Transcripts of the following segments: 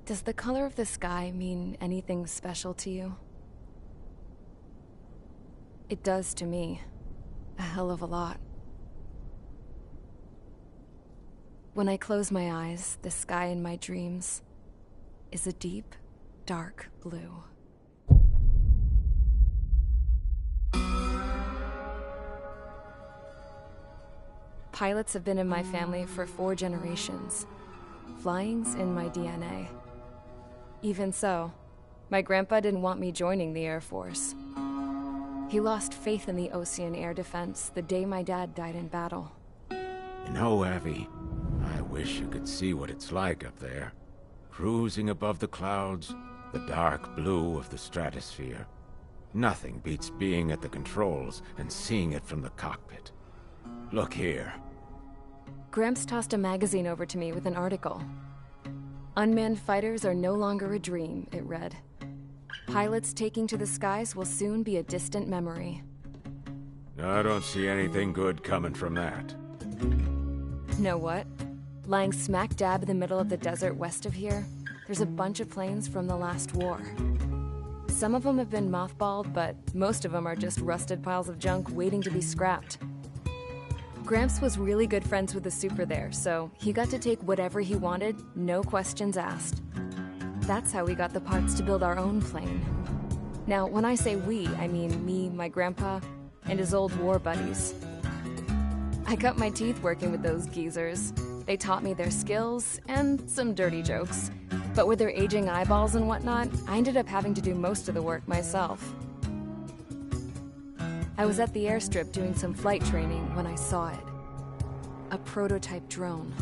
Does the color of the sky mean anything special to you? It does to me. A hell of a lot. When I close my eyes, the sky in my dreams is a deep, dark blue. Pilots have been in my family for 4 generations. Flying's in my DNA. Even so, my grandpa didn't want me joining the Air Force. He lost faith in the Osean air defense the day my dad died in battle. You know, Abby, I wish you could see what it's like up there. Cruising above the clouds, the dark blue of the stratosphere. Nothing beats being at the controls and seeing it from the cockpit. Look here. Gramps tossed a magazine over to me with an article. Unmanned fighters are no longer a dream, it read. Pilots taking to the skies will soon be a distant memory. I don't see anything good coming from that. Know what? Lying smack dab in the middle of the desert west of here, there's a bunch of planes from the last war. Some of them have been mothballed, but most of them are just rusted piles of junk waiting to be scrapped. Gramps was really good friends with the super there, so he got to take whatever he wanted, no questions asked. That's how we got the parts to build our own plane. Now, when I say we, I mean me, my grandpa, and his old war buddies. I cut my teeth working with those geezers. They taught me their skills, and some dirty jokes. But with their aging eyeballs and whatnot, I ended up having to do most of the work myself. I was at the airstrip doing some flight training when I saw it. A prototype drone.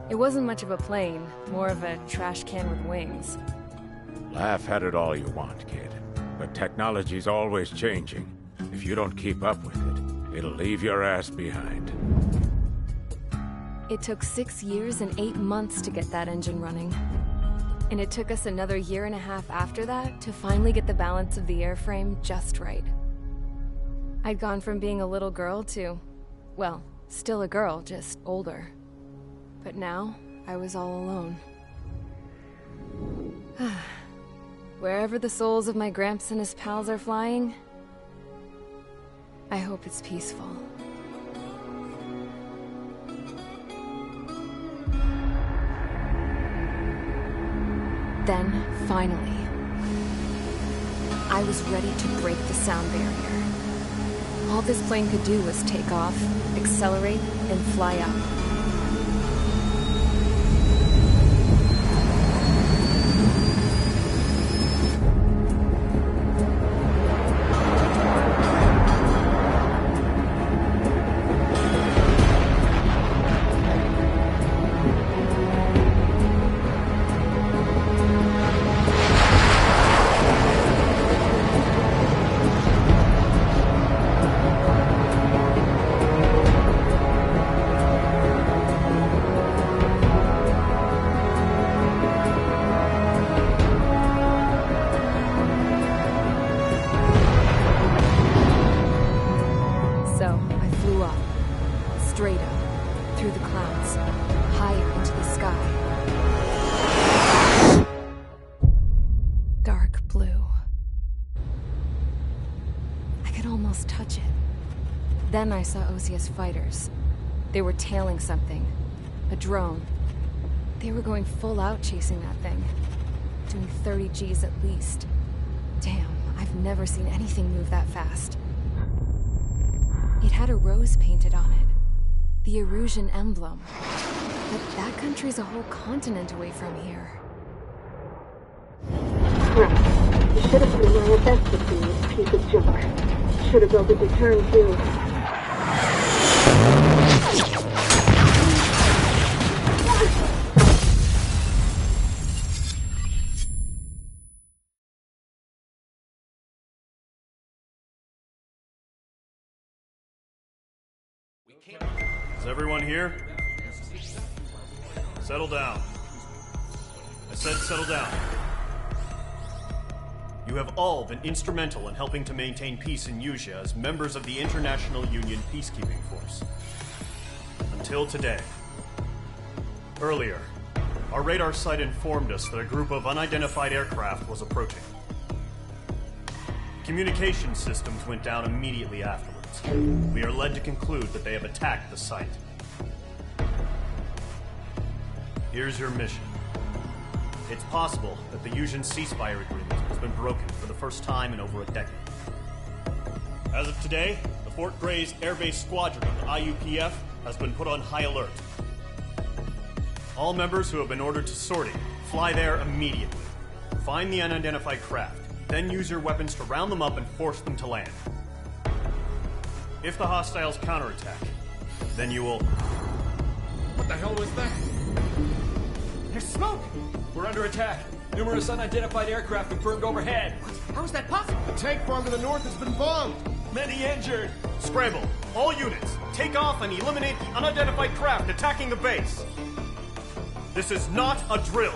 It wasn't much of a plane, more of a trash can with wings. Laugh at it all you want, kid. But technology's always changing. If you don't keep up with it, it'll leave your ass behind. It took 6 years and 8 months to get that engine running. And it took us another 1.5 years after that to finally get the balance of the airframe just right. I'd gone from being a little girl to, well, still a girl, just older. But now, I was all alone. Wherever the souls of my Gramps and his pals are flying, I hope it's peaceful. Then, finally, I was ready to break the sound barrier. All this plane could do was take off, accelerate, and fly up. Then I saw Osea's fighters. They were tailing something. A drone. They were going full out chasing that thing. Doing 30 Gs at least. Damn, I've never seen anything move that fast. It had a rose painted on it. The Erusian emblem. But that country's a whole continent away from here. Right. You should have been my investment in this piece of junk. Should have built a deterrent too. Is everyone here? Settle down. I said settle down. You have all been instrumental in helping to maintain peace in Usea as members of the International Union Peacekeeping Force. Until today. Earlier, Our radar site informed us that a group of unidentified aircraft was approaching. Communication systems went down immediately afterwards. We are led to conclude that they have attacked the site. Here's your mission. It's possible that the Yuuzhan ceasefire agreement has been broken for the first time in over a decade. As of today, the Fort Grays Air Base Squadron of the IUPF has been put on high alert. All members who have been ordered to sortie, fly there immediately. Find the unidentified craft, then use your weapons to round them up and force them to land. If the hostiles counterattack, then you will... What the hell was that? There's smoke! We're under attack. Numerous unidentified aircraft confirmed overhead. What? How is that possible? The tank farm to the north has been bombed! Many injured. Scramble! All units, take off and eliminate the unidentified craft attacking the base! This is not a drill!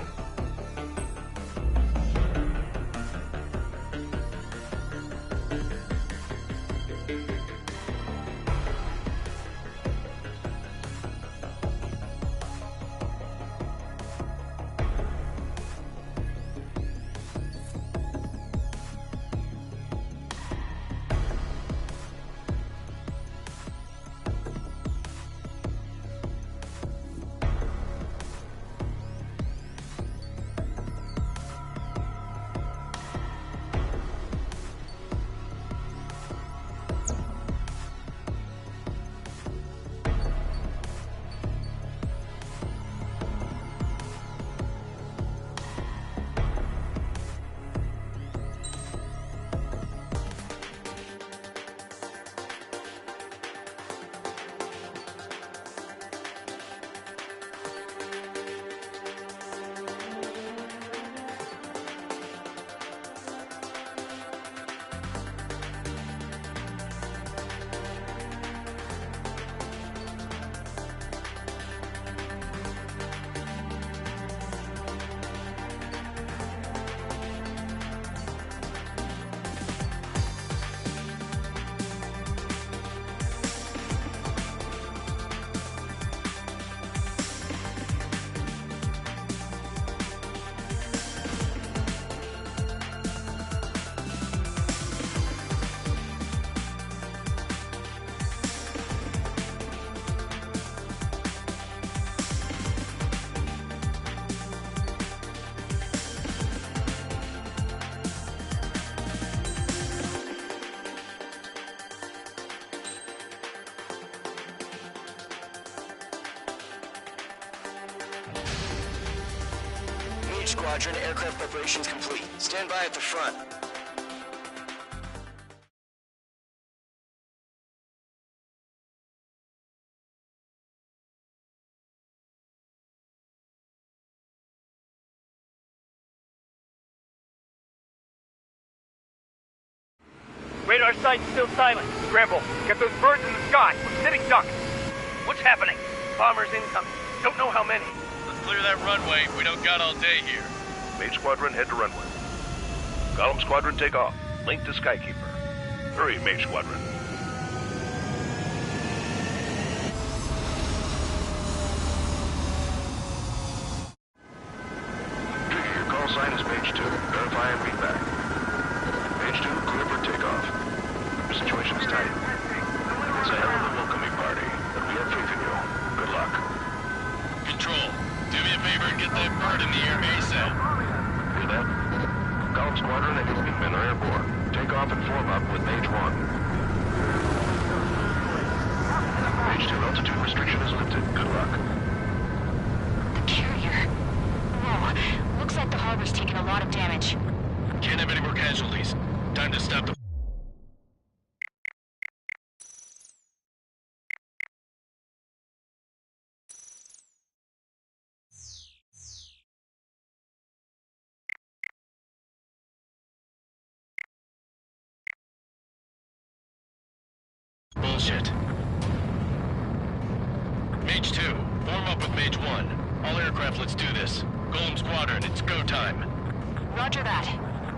Squadron, aircraft preparations complete. Stand by at the front. Radar site's still silent. Scramble. Get those birds in the sky. We're sitting ducks. What's happening? Bombers incoming. Don't know how many. Let's clear that runway. We don't got all day here. Mage Squadron, head to runway. Column Squadron, take off. Link to Skykeeper. Hurry, Mage Squadron. Trigger, your call sign is Mage 2. Verify and read back. Mage 2, clear for takeoff. Your situation is tight. It's a hell of a welcoming party, but we have faith in you. Good luck. Control, do me a favor and get that bird in the air ASAP. Hear that? Column Squadron and your wingmen are airborne. Take off and form up with Mage 1. Mage 2, altitude restriction is lifted. Good luck. The carrier. Whoa. Looks like the harbor's taken a lot of damage. Can't have any more casualties. Time to stop the... Bullshit. Mage 2, form up with Mage 1. All aircraft, let's do this. Golem Squadron, it's go time. Roger that.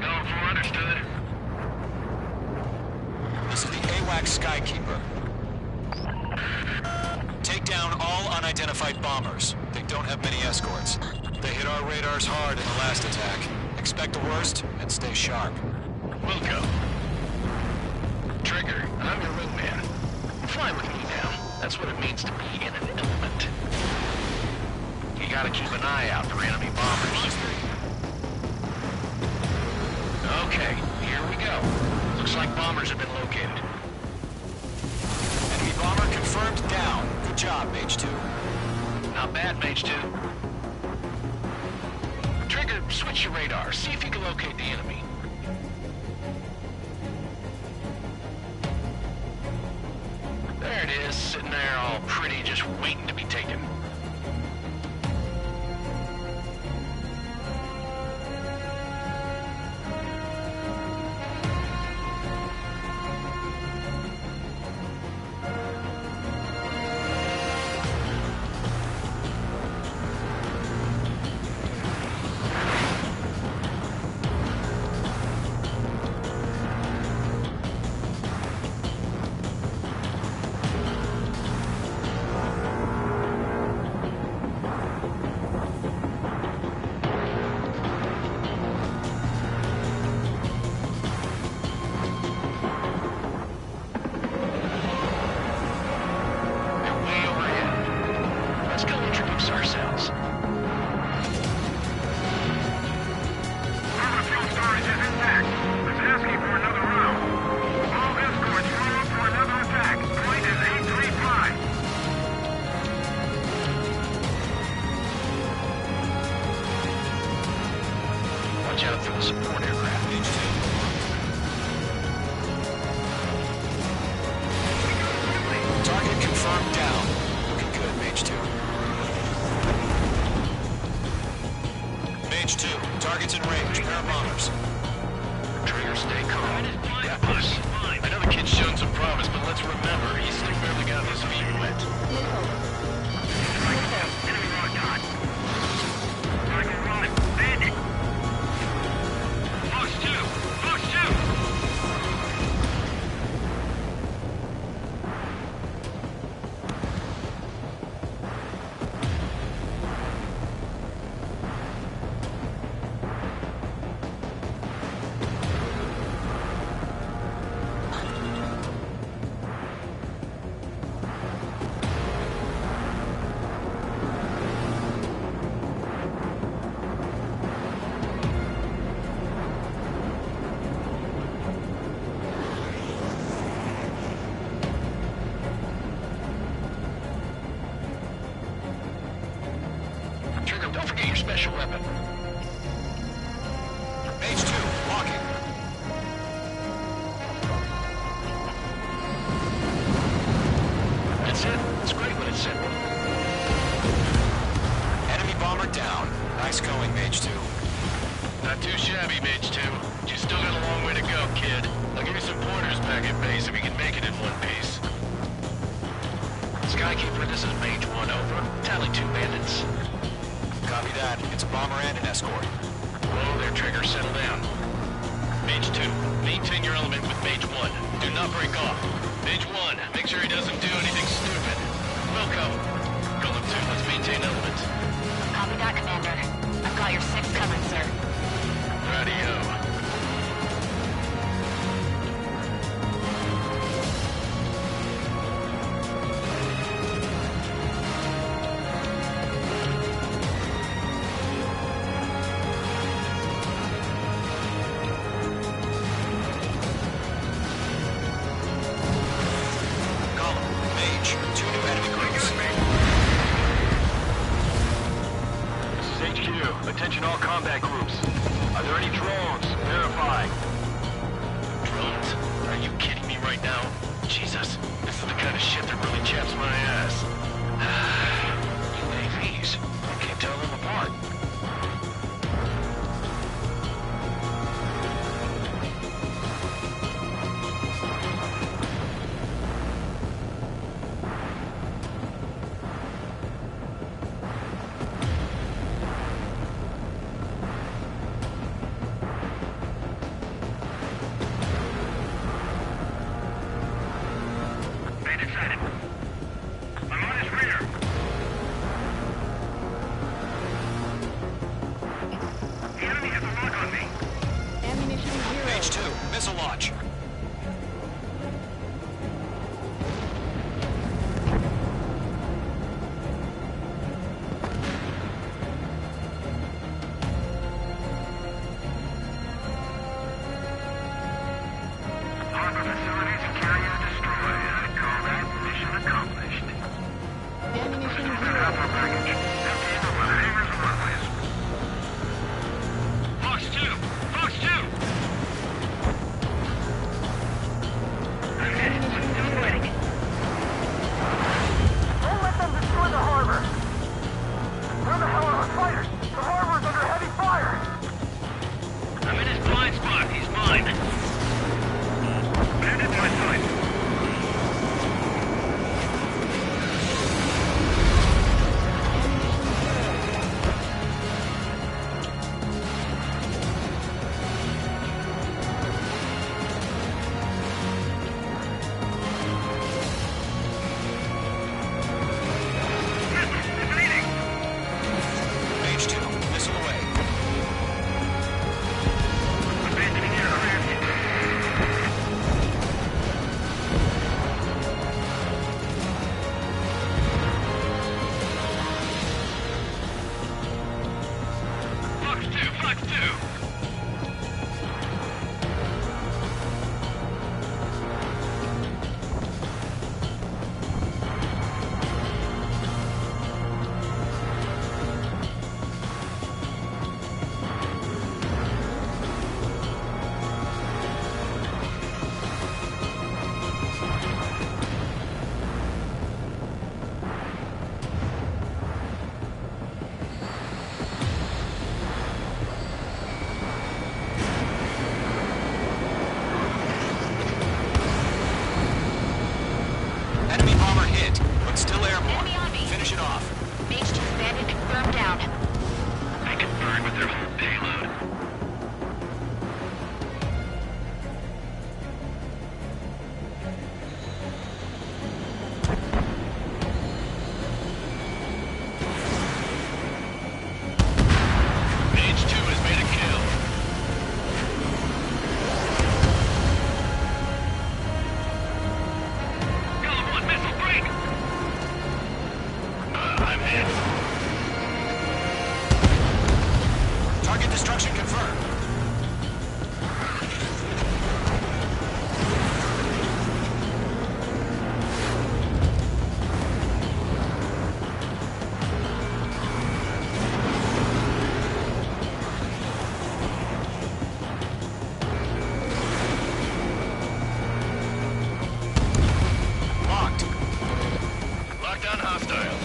Golem 4, understood. This is the AWACS Skykeeper. Take down all unidentified bombers. They don't have many escorts. They hit our radars hard in the last attack. Expect the worst and stay sharp. Wilco. Trigger, I'm your wingman. Fly with me now. That's what it means to be in an element. You gotta keep an eye out for enemy bombers. Okay, here we go. Looks like bombers have been located. Enemy bomber confirmed down. Good job, Mage 2. Not bad, Mage 2. Trigger, switch your radar. See if you can locate the enemy. There it is, sitting there all pretty, just waiting to be taken. Special weapon. Mage 2, walking. That's it. It's great when it's simple. Enemy bomber down. Nice going, Mage 2. Not too shabby, Mage 2. You still got a long way to go, kid. I'll give you some pointers back at base if you can make it in one piece. Skykeeper, this is Mage 1, over. Tally 2 bandits. Copy that. It's a bomber and an escort. Whoa there, Trigger. Settle down. Mage 2, maintain your element with Mage 1. Do not break off. Mage 1, make sure he doesn't do anything stupid. Wilco. Golem 2, let's maintain element. Copy that, Commander. I've got your 6 covered, sir. Radio. Attention all combat groups. Are there any drones? Verify. Drones? Are you kidding me right now? Jesus, this is the kind of shit that really chaps my ass. UAVs. I can't tell them apart. Enemy bomber hit, but still airborne. Finish it off. Mage 2 bandit confirmed down. I confirmed with their whole payload. Mage 2 has made a kill. Golem 1 missile break! I'm hit. Target destruction confirmed. Locked. Lockdown hostile.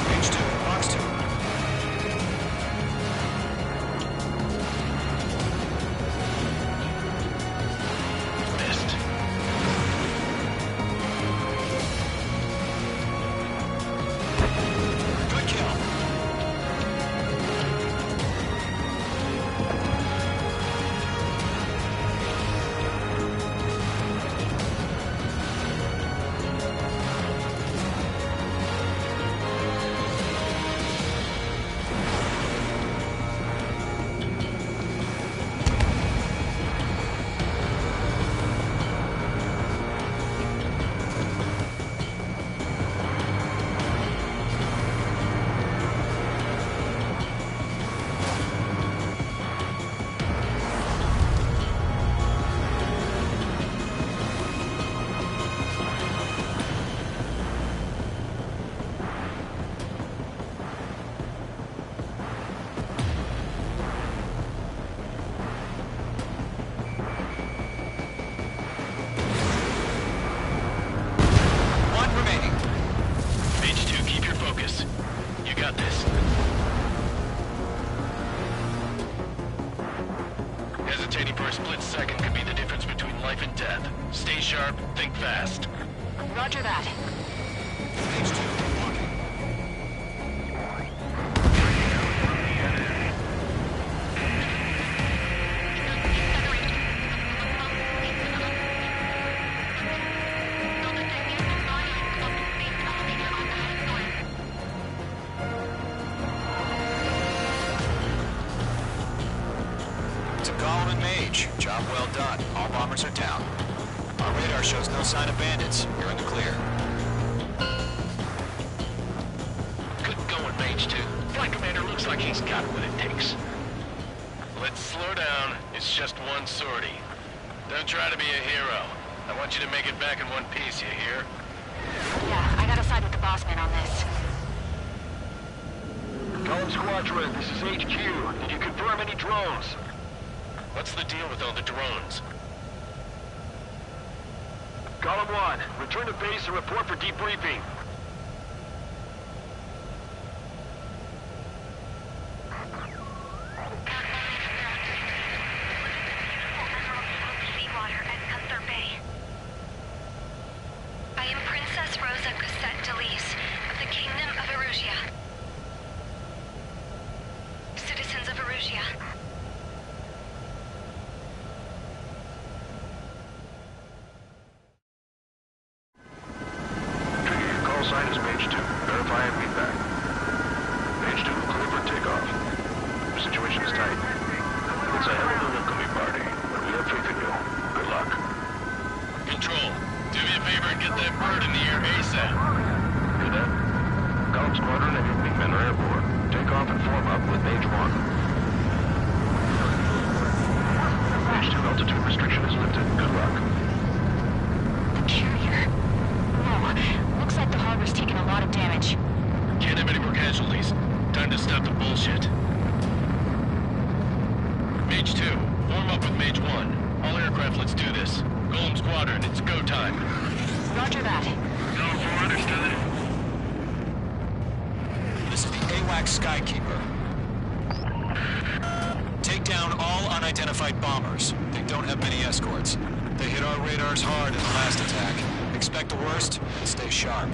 Mage 2, box 2. Missed. Good kill. One remaining. Mage 2, keep your focus. You got this. Hesitating for a split second could be the difference between life and death. Stay sharp, think fast. Roger that. Mage 2, walking. To Golem and Mage, job well done. All bombers are down. Our radar shows no sign of bandits. You're in the clear. Good going, Mage 2. Flight commander looks like he's got what it takes. Let's slow down. It's just one sortie. Don't try to be a hero. I want you to make it back in one piece, you hear? Yeah, I gotta side with the boss man on this. Golem Squadron, this is HQ. Did you confirm any drones? What's the deal with all the drones? Golem 1, return to base and report for debriefing. Seawater at Gunther Bay. I am Princess Rosa Cosette Delise of the Kingdom of Erusia. Citizens of Erusia. Trigger, your call sign is Mage 2. Verify and feedback. Mage 2, clear for takeoff. The situation is tight. It's a hell of a welcoming party, but we have faith in you. Good luck. Control, do me a favor and get that bird in the air ASAP. Hear that? Golem Squadron and your wingmen are airborne. Take off and form up with Mage 1. Altitude restriction is lifted. Good luck. Carrier. Whoa. Looks like the harbor's taken a lot of damage. Can't have any more casualties. Time to stop the bullshit. Mage 2, form up with Mage 1. All aircraft, let's do this. Golem Squadron, it's go time. Roger that. Go for understood. This is the AWACS Skykeeper. Take down all unidentified bombers. They don't have many escorts. They hit our radars hard in the last attack. Expect the worst and stay sharp.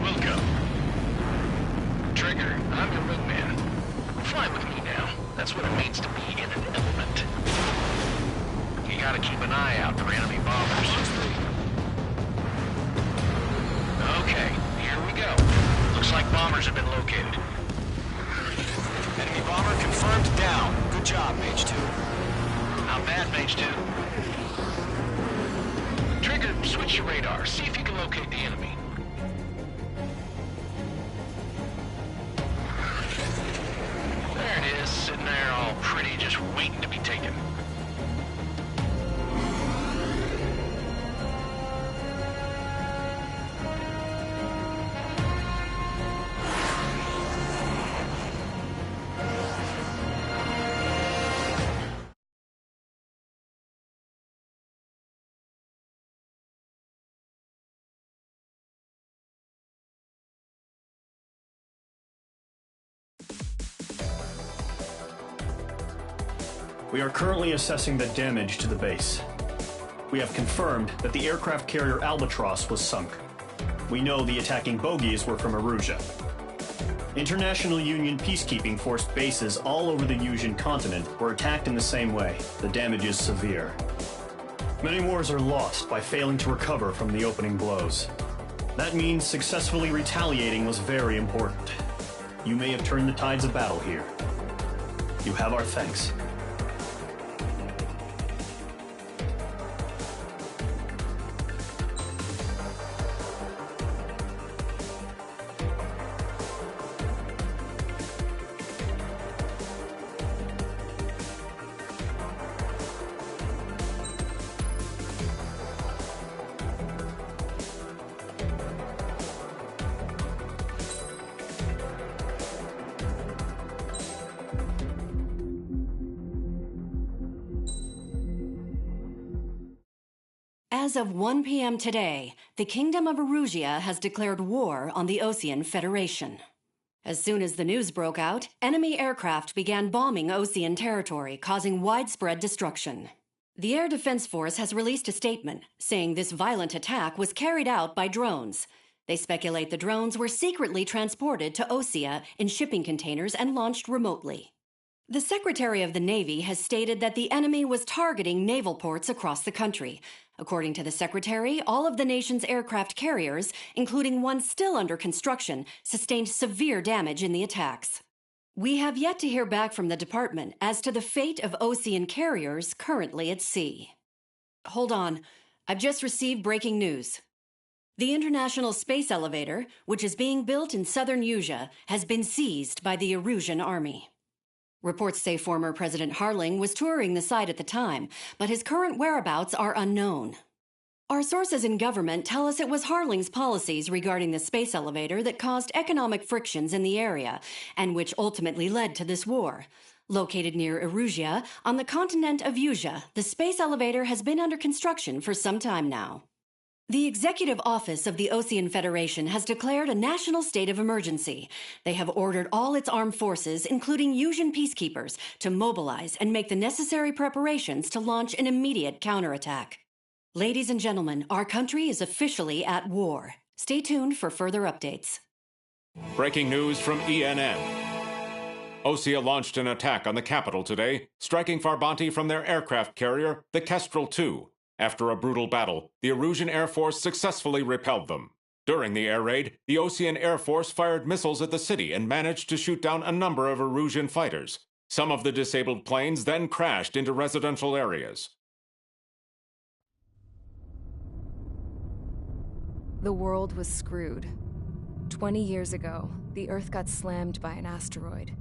Welcome. Trigger, I'm your wingman. Fly with me now. That's what it means to be in an element. You gotta keep an eye out for enemy bombers. Okay, here we go. Looks like bombers have been located. Enemy bomber confirmed down. Good job, Mage 2. Not bad, Mage 2. Trigger, switch your radar. See if you can locate the enemy. There it is, sitting there all pretty, just waiting to be taken. We are currently assessing the damage to the base. We have confirmed that the aircraft carrier Albatross was sunk. We know the attacking bogies were from Erusia. International Union peacekeeping force bases all over the Yusian continent were attacked in the same way. The damage is severe. Many wars are lost by failing to recover from the opening blows. That means successfully retaliating was very important. You may have turned the tides of battle here. You have our thanks. As of 1 p.m. today, the Kingdom of Erusia has declared war on the Osean Federation. As soon as the news broke out, enemy aircraft began bombing Osean territory, causing widespread destruction. The Air Defense Force has released a statement saying this violent attack was carried out by drones. They speculate the drones were secretly transported to Osea in shipping containers and launched remotely. The Secretary of the Navy has stated that the enemy was targeting naval ports across the country. According to the Secretary, all of the nation's aircraft carriers, including one still under construction, sustained severe damage in the attacks. We have yet to hear back from the department as to the fate of Osean carriers currently at sea. Hold on. I've just received breaking news. The International Space Elevator, which is being built in southern Yusia, has been seized by the Erusian army. Reports say former President Harling was touring the site at the time, but his current whereabouts are unknown. Our sources in government tell us it was Harling's policies regarding the space elevator that caused economic frictions in the area, and which ultimately led to this war. Located near Erusia, on the continent of Yusia, the space elevator has been under construction for some time now. The Executive Office of the Osean Federation has declared a national state of emergency. They have ordered all its armed forces, including Yusian peacekeepers, to mobilize and make the necessary preparations to launch an immediate counterattack. Ladies and gentlemen, our country is officially at war. Stay tuned for further updates. Breaking news from ENN. Osea launched an attack on the capital today, striking Farbanti from their aircraft carrier, the Kestrel II. After a brutal battle, the Erusian Air Force successfully repelled them. During the air raid, the Osean Air Force fired missiles at the city and managed to shoot down a number of Erusian fighters. Some of the disabled planes then crashed into residential areas. The world was screwed. 20 years ago, the Earth got slammed by an asteroid.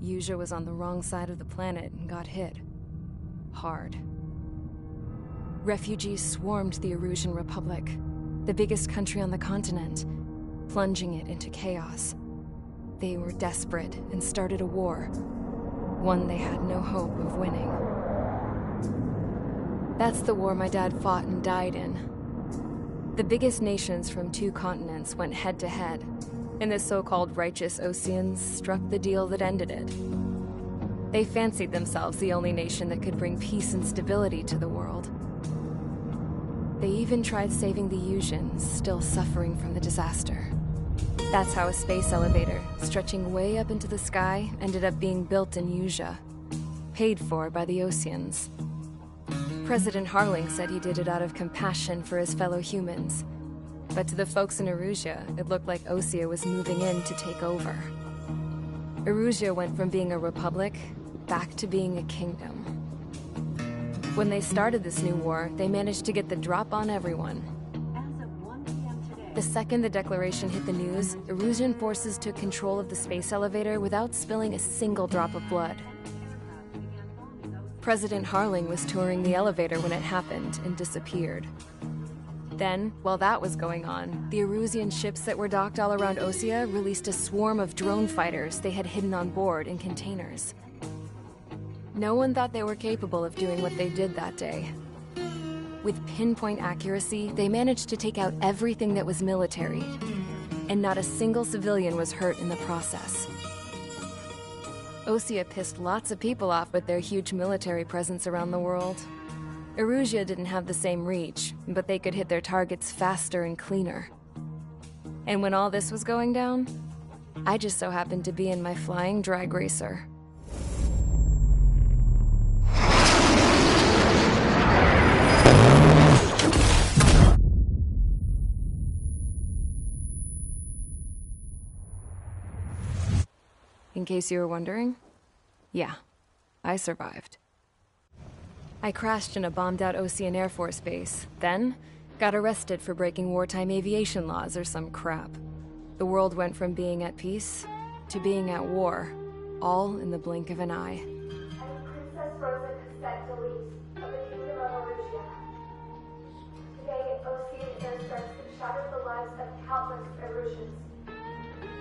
Yusia was on the wrong side of the planet and got hit. Hard. refugees swarmed the Erusian Republic, the biggest country on the continent, plunging it into chaos. They were desperate and started a war, one they had no hope of winning. That's the war my dad fought and died in. The biggest nations from 2 continents went head-to-head, and the so-called righteous Oseans struck the deal that ended it. They fancied themselves the only nation that could bring peace and stability to the world. They even tried saving the Yusians, still suffering from the disaster. That's how a space elevator, stretching way up into the sky, ended up being built in Usea, paid for by the Oseans. President Harling said he did it out of compassion for his fellow humans. But to the folks in Erusea, it looked like Osea was moving in to take over. Erusea went from being a republic back to being a kingdom. When they started this new war, they managed to get the drop on everyone. The second the declaration hit the news, Erusian forces took control of the space elevator without spilling a single drop of blood. President Harling was touring the elevator when it happened and disappeared. Then, while that was going on, the Erusian ships that were docked all around Osea released a swarm of drone fighters they had hidden on board in containers. No one thought they were capable of doing what they did that day. With pinpoint accuracy, they managed to take out everything that was military, and not a single civilian was hurt in the process. Osea pissed lots of people off with their huge military presence around the world. Erusea didn't have the same reach, but they could hit their targets faster and cleaner. And when all this was going down, I just so happened to be in my flying drag racer. In case you were wondering, yeah, I survived. I crashed in a bombed-out Osean Air Force base, then got arrested for breaking wartime aviation laws or some crap. The world went from being at peace to being at war, all in the blink of an eye. Princess Rosa Cassette Delise of the Kingdom of Erusea. Today, Osean airstrikes have shattered the lives of countless Erusians.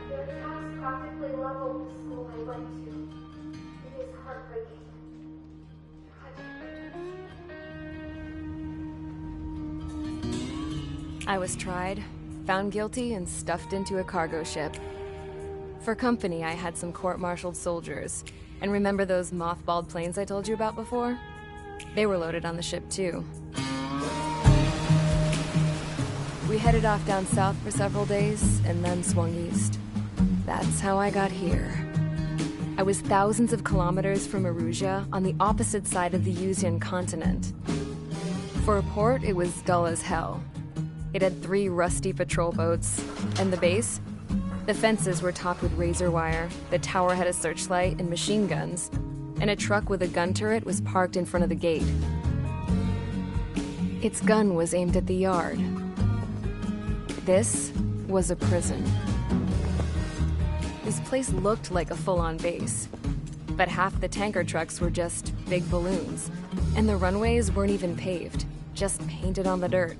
Their attacks practically leveled the school I went to. It is heartbreaking. I was tried, found guilty, and stuffed into a cargo ship. For company, I had some court-martialed soldiers. And remember those mothballed planes I told you about before? They were loaded on the ship, too. We headed off down south for several days, and then swung east. That's how I got here. I was thousands of kilometers from Erusea, on the opposite side of the Yusian continent. For a port, it was dull as hell. It had 3 rusty patrol boats, and the base? The fences were topped with razor wire, the tower had a searchlight and machine guns, and a truck with a gun turret was parked in front of the gate. Its gun was aimed at the yard. This was a prison. This place looked like a full-on base, but half the tanker trucks were just big balloons, and the runways weren't even paved, just painted on the dirt.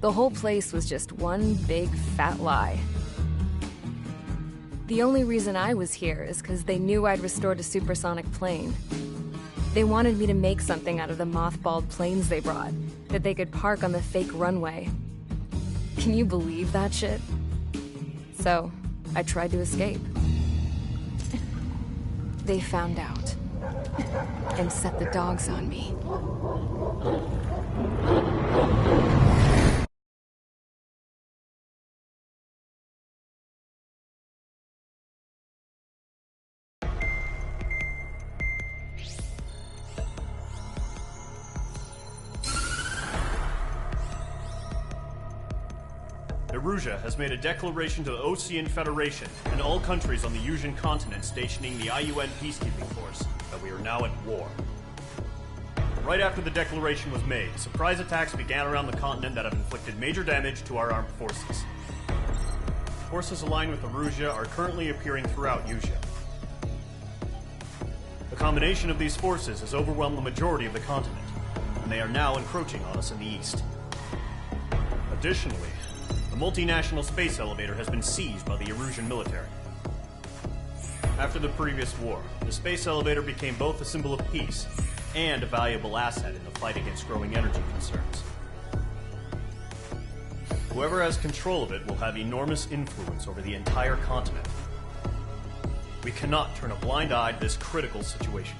The whole place was just one big fat lie. The only reason I was here is because they knew I'd restored a supersonic plane. They wanted me to make something out of the mothballed planes they brought, that they could park on the fake runway. Can you believe that shit? So, I tried to escape. They found out, and set the dogs on me. Erusea has made a declaration to the Osean Federation and all countries on the Yusian continent stationing the IUN peacekeeping force that we are now at war. Right after the declaration was made, surprise attacks began around the continent that have inflicted major damage to our armed forces. Forces aligned with Erusea are currently appearing throughout Usea. The combination of these forces has overwhelmed the majority of the continent. and they are now encroaching on us in the east. Additionally, the multinational space elevator has been seized by the Erusian military. After the previous war, the space elevator became both a symbol of peace and a valuable asset in the fight against growing energy concerns. Whoever has control of it will have enormous influence over the entire continent. We cannot turn a blind eye to this critical situation.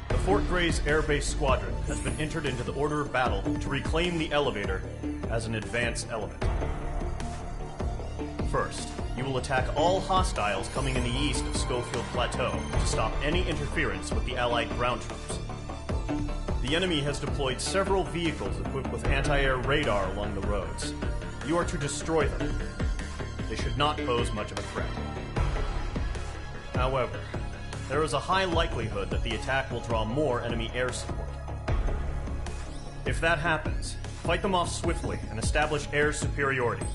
The Fort Grays Air Base Squadron has been entered into the order of battle to reclaim the elevator as an advance element. First, you will attack all hostiles coming in the east of Schofield Plateau to stop any interference with the Allied ground troops. The enemy has deployed several vehicles equipped with anti-air radar along the roads. You are to destroy them. They should not pose much of a threat. However, there is a high likelihood that the attack will draw more enemy air support. If that happens, fight them off swiftly and establish air superiority.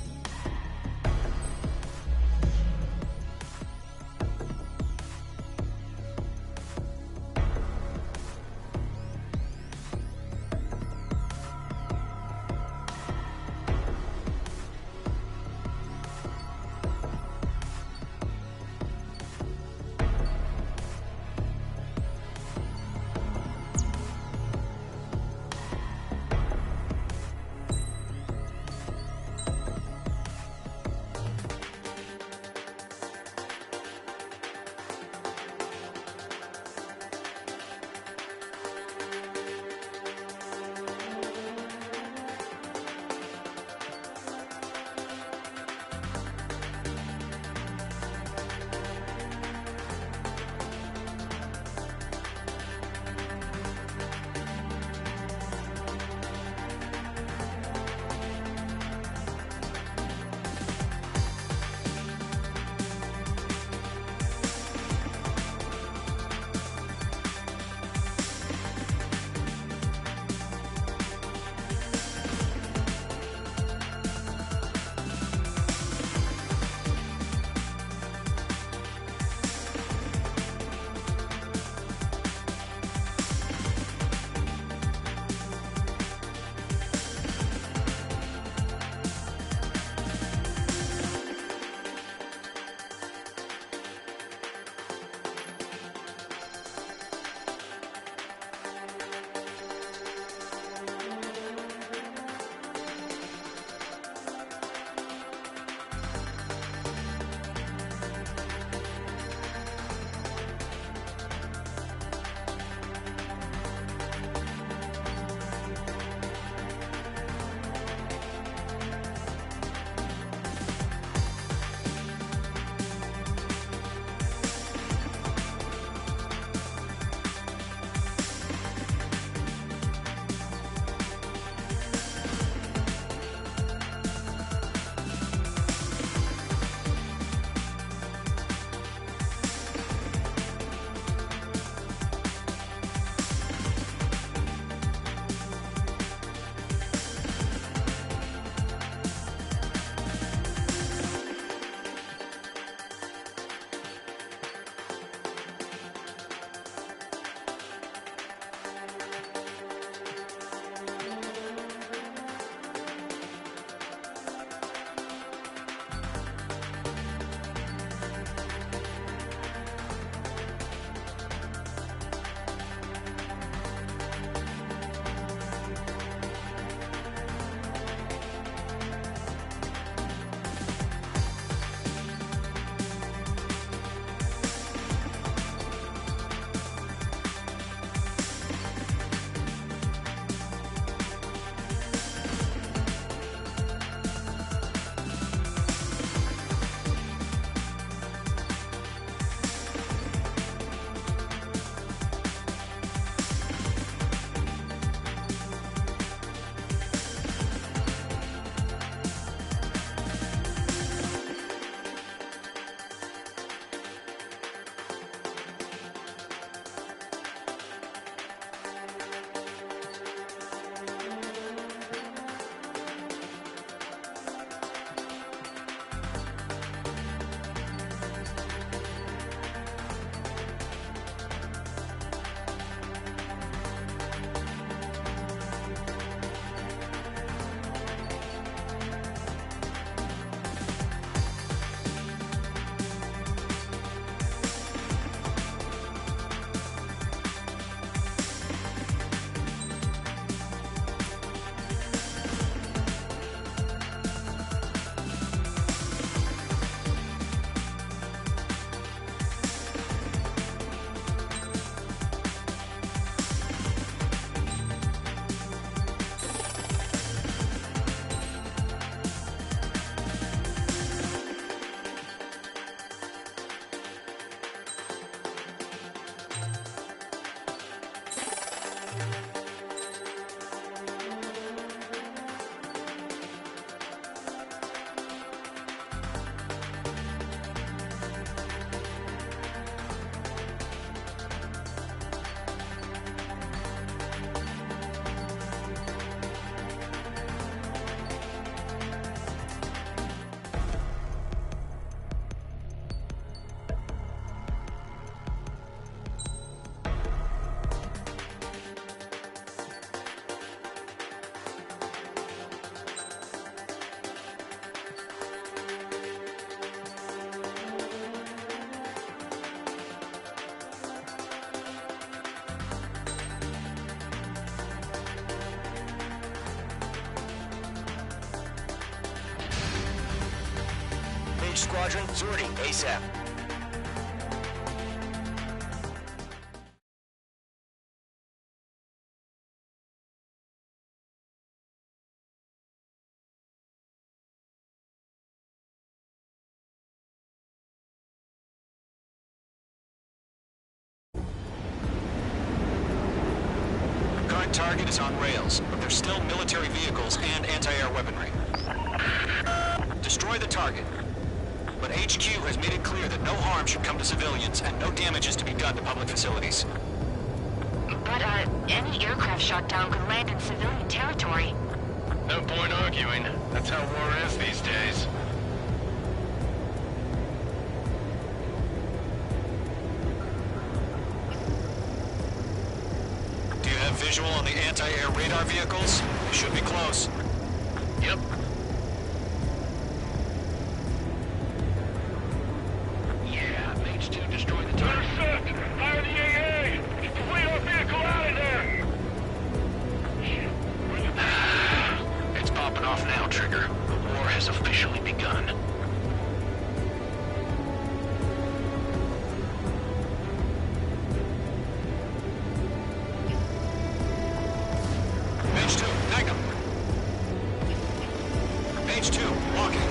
squadron, sortie ASAP. Current target is on rails, but there's still military vehicles and anti-air weaponry. Destroy the target. But HQ has made it clear that no harm should come to civilians and no damage is to be done to public facilities. But, any aircraft shot down could land in civilian territory. No point arguing. That's how war is these days. Do you have visual on the anti-air radar vehicles? They should be close. Yep. Yeah, Mage 2 destroyed the target. Intercept! Fire the AA! Get the radar vehicle out of there! It's popping off now, Trigger. The war has officially begun. Mage 2, tag him. Mage 2, walking.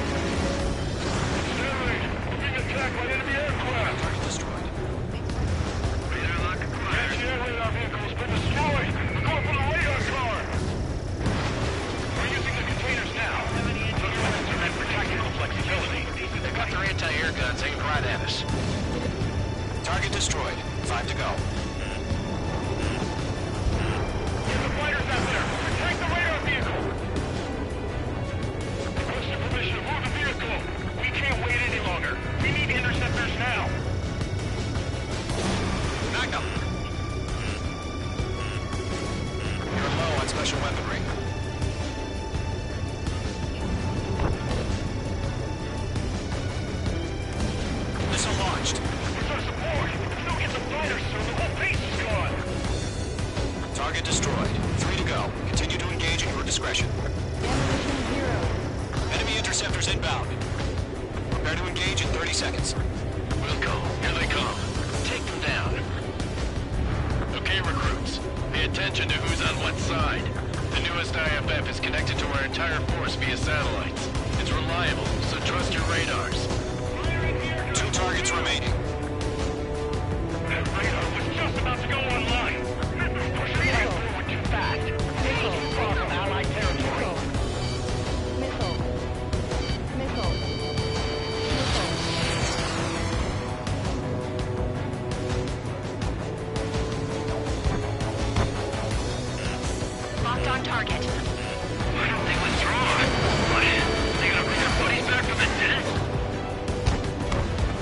Being attacked by enemy aircraft! Target destroyed. Anti-air radar vehicle has been destroyed! We're going for the radar car! We're using the containers now. Meant for tactical flexibility. They've got their anti-air guns aimed right at us. Target destroyed. 5 to go. Get the fighters out there! Attack the radar vehicle! Requesting permission to move the vehicle! We can't wait any longer! We need interceptors now! Magnum! You're low on special weaponry. Missile launched. Where's our support? Still get the fighters, so the whole base is gone! Target destroyed. 3 to go. Continue to engage at your discretion. Enemy interceptors inbound. Prepare to engage in 30 seconds. We'll go. Here they come. Take them down. Okay, recruits. Pay attention to who's on what side. The newest IFF is connected to our entire force via satellites. It's reliable, so trust your radars. 2 targets remaining. That radar was just about to go online! Pushing right forward too fast! Danger far from Allied territory! Locked on target. Why don't they withdraw? What? They gonna bring their buddies back from the dead?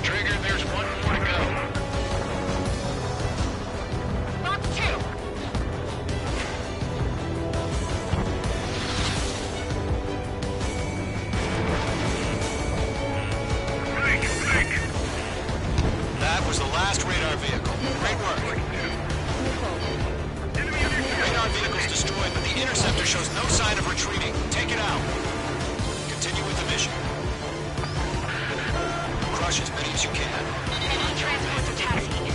Trigger, there's one more to go. Lock 2. That was the last radar vehicle. Great work. Radar vehicle's destroyed, but the interceptor shows no sign of retreating. Take it out. Continue with the mission. Crush as many as you can. Enemy transports attacking.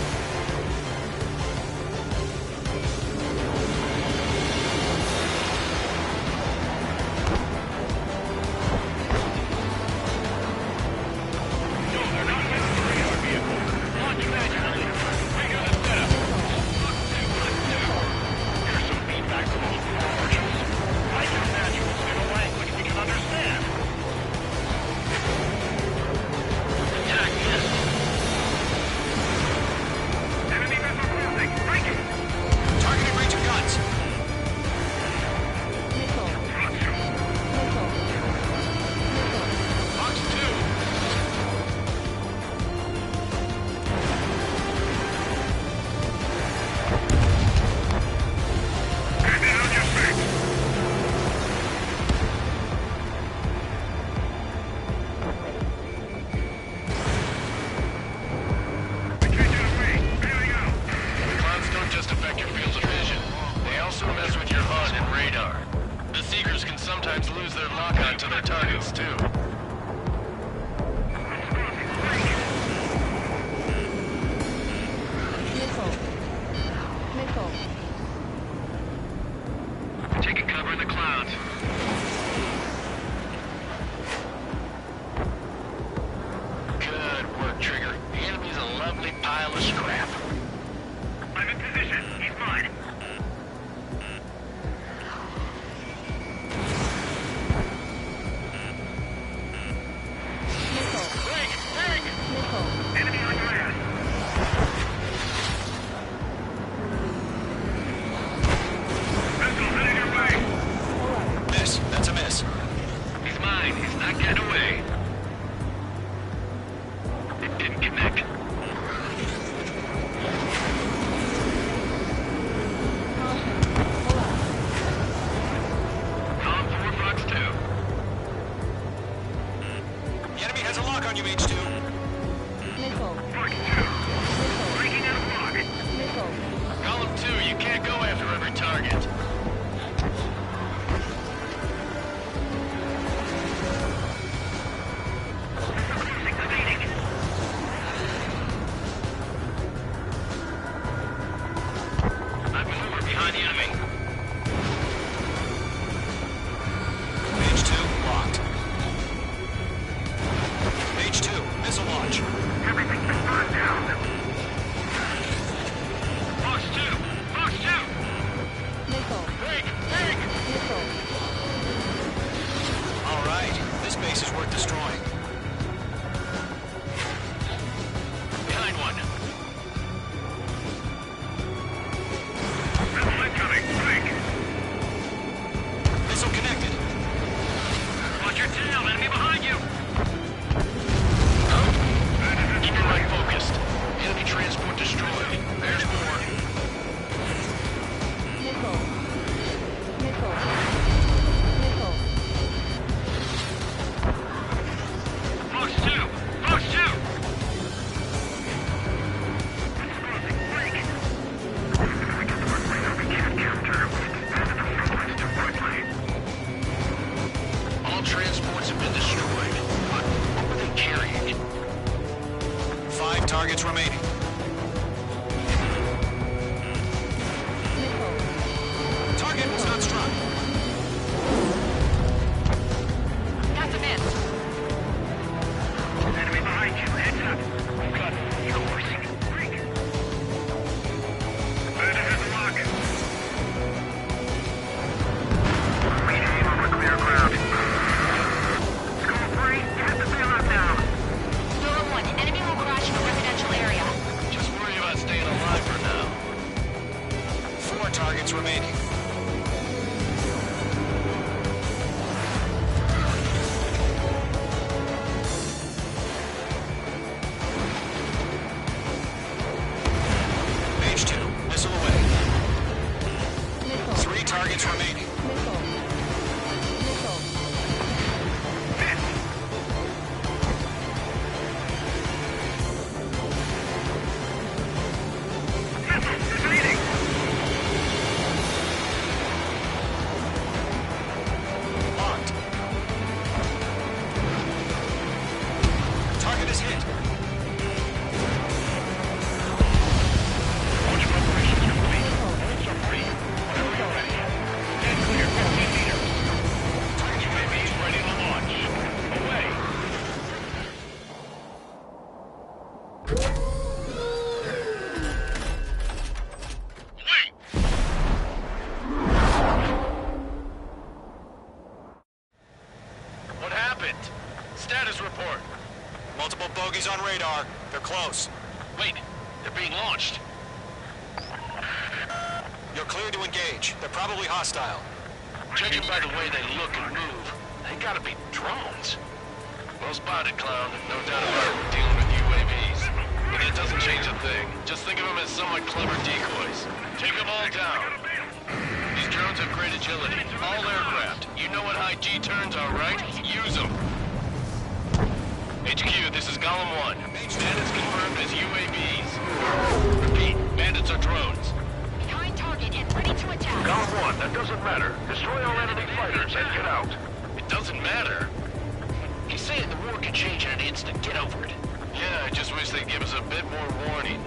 Targeting range of guns. Box 2. Clouds don't just affect your field of vision. They also mess with your HUD and radar. The Seekers can sometimes lose their lock-on to their targets, too. fine. He's not getting away. It didn't connect. Column 4, Fox 2. The enemy has a lock on you, H2. Missile. Fox 2. Breaking out of lock. Missile. Column 2, you can't go after every target. I've maneuvered behind the enemy. H2 locked. H2, missile launch. Everything is burned down. Fox 2! Fox 2! Missile. Break! Break! Missile. All right, this base is worth destroying. Behind one. Missile incoming. Break. Missile connected. Watch your tail! Enemy behind you! Keep your right focused. Enemy transport destroyed. There's more. Missile. Missile. Missile. Fox 2! Fox 2! Break. I got the one radar we can't capture. Added the front lines too quickly. All transports have been destroyed. What were they carrying? 5 targets remaining. Target was not struck. That's a miss. Enemy behind you. Heads up. We've got yours. Break. Bandit has a lock. Rename over clear ground. Score 3. You have the bailout now. Nora 1, enemy will crash in a residential area. Just worry about staying alive for now. 4 targets remaining. H2, missile away. Missile. 3 targets remaining. Missile. Missile. Locked. Target is hit. Launch preparations complete. Bullets are free. Whenever you're ready. Stand clear. 15 meters. UAVs ready to launch. Away. Wait. What happened? Status report. Multiple bogies on radar. They're close. Wait, they're being launched. You're clear to engage. They're probably hostile. Judging by the way they look and move, they gotta be drones. Well spotted, clown. No doubt about it. We're dealing with UAVs. But that doesn't change a thing. Just think of them as somewhat clever decoys. Take them all down. These drones have great agility. All aircraft. You know what high G turns are, right? Use them. HQ, this is Golem 1. Bandits confirmed as UAVs. Repeat, bandits are drones. Behind target and ready to attack. Golem 1, that doesn't matter. Destroy all enemy fighters and get out. It doesn't matter. He's saying the war could change in an instant. Get over it. Yeah, I just wish they'd give us a bit more warning.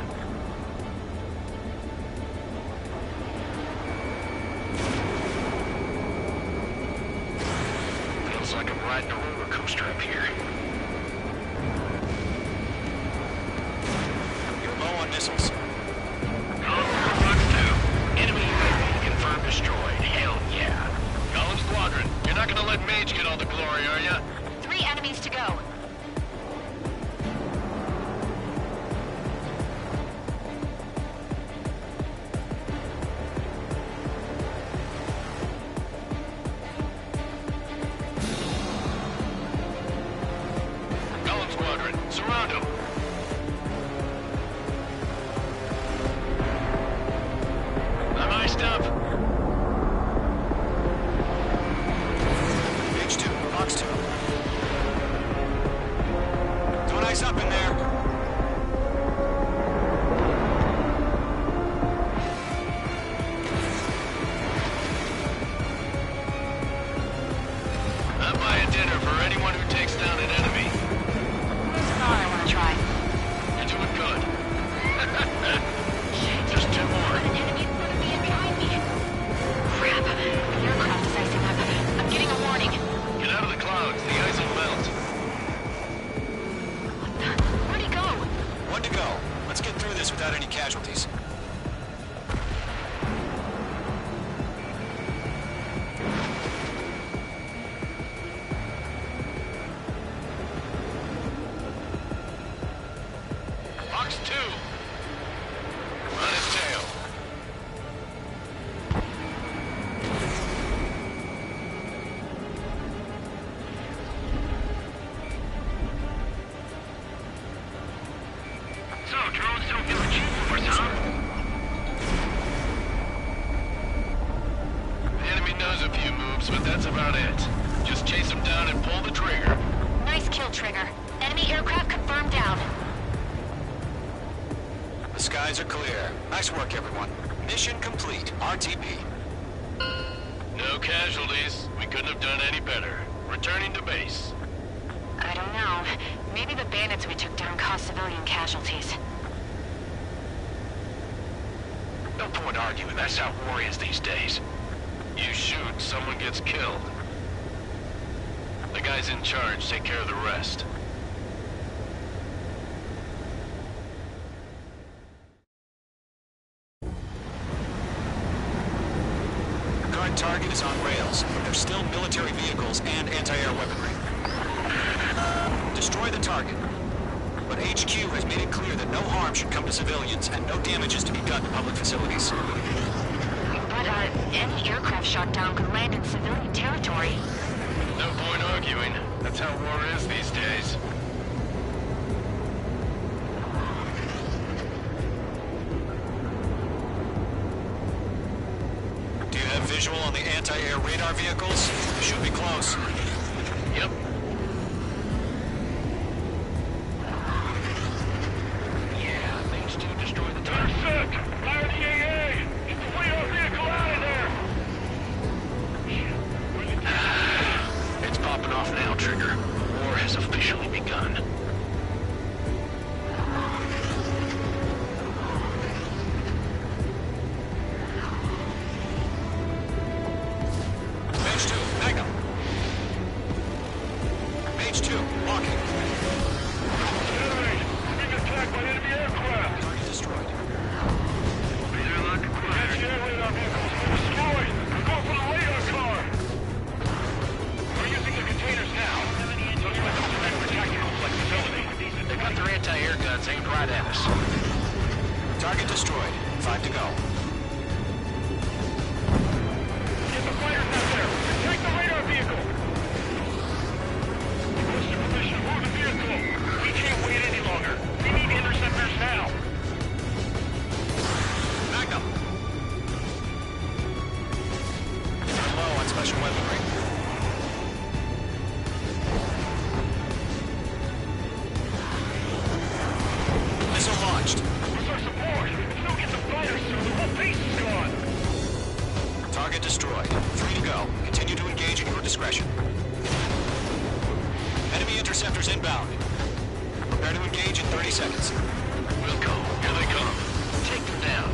Feels like I'm riding a roller coaster up here. You're low on missiles. Golem 4, Fox 2. Enemy UAV confirmed destroyed. Hell yeah. Golem Squadron, you're not gonna let Mage get all the glory, are ya? 3 enemies to go. Surround him. I'm iced up. H2, Fox 2. Don't ice up in there. I'm buying dinner for anyone who takes down an enemy. Not I want to try. You're doing good. Just 2 more. An enemy in front of me and behind me. Crap. The aircraft is icing up. I'm getting a warning. Get out of the clouds. The ice will melt. Where'd he go? 1 to go. Let's get through this without any casualties. Fox 2. On his tail. So, drones don't feel cheap for us, huh? The enemy knows a few moves, but that's about it. Just chase him down and pull the trigger. Nice kill, Trigger. Enemy aircraft confirmed down. The skies are clear. Nice work, everyone. Mission complete. RTB. No casualties. We couldn't have done any better. Returning to base. I don't know. Maybe the bandits we took down caused civilian casualties. No point arguing. That's how war is these days. You shoot, someone gets killed. The guys in charge take care of the rest. Current target is on rails, but there's still military vehicles and anti-air weaponry. Destroy the target. But HQ has made it clear that no harm should come to civilians and no damage is to be done to public facilities. But, any aircraft shot down could land in civilian territory. No point arguing. That's how war is these days. Do you have visual on the anti-air radar vehicles? Should be close. Yep. Yeah, things do destroy the target. Intercept! Fire the AA! Get the radar vehicle out of there! It's popping off now, Trigger. War has officially begun. Mage 2, Magnum. Mage 2, walking. Hey! Being attacked by enemy aircraft! Target destroyed. Anti-air radar vehicles have been destroyed! We're going for the radar car! We're using the containers now. So you have to protect your complex facility. They got their anti-air guns aimed right at us. Target destroyed. 5 to go. Get the fighters out there! Take the radar vehicle! What's your permission? Move the vehicle! We can't wait any longer. We need interceptors now! Magnum. We're low on special weaponry. Missile launched. Where's our support? If we don't get the fighters soon, the whole base is gone! Target destroyed. 3 to go. Continue to engage at your discretion. Enemy interceptors inbound. Prepare to engage in 30 seconds. We'll go. Here they come. Take them down.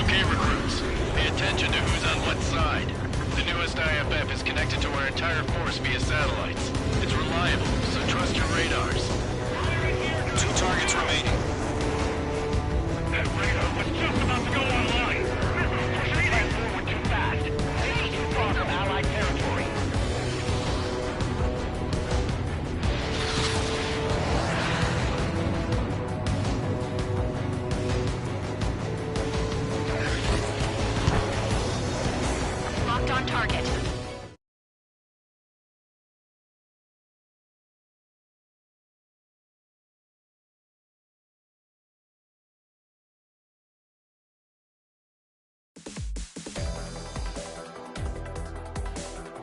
Okay, recruits. Pay attention to who's on what side. The newest IFF is connected to our entire force via satellites. It's reliable, so trust your radars. 2 targets remaining. That radar was just about to go online! Pushing forward too fast! Maybe too far from Allied territory! Locked on target.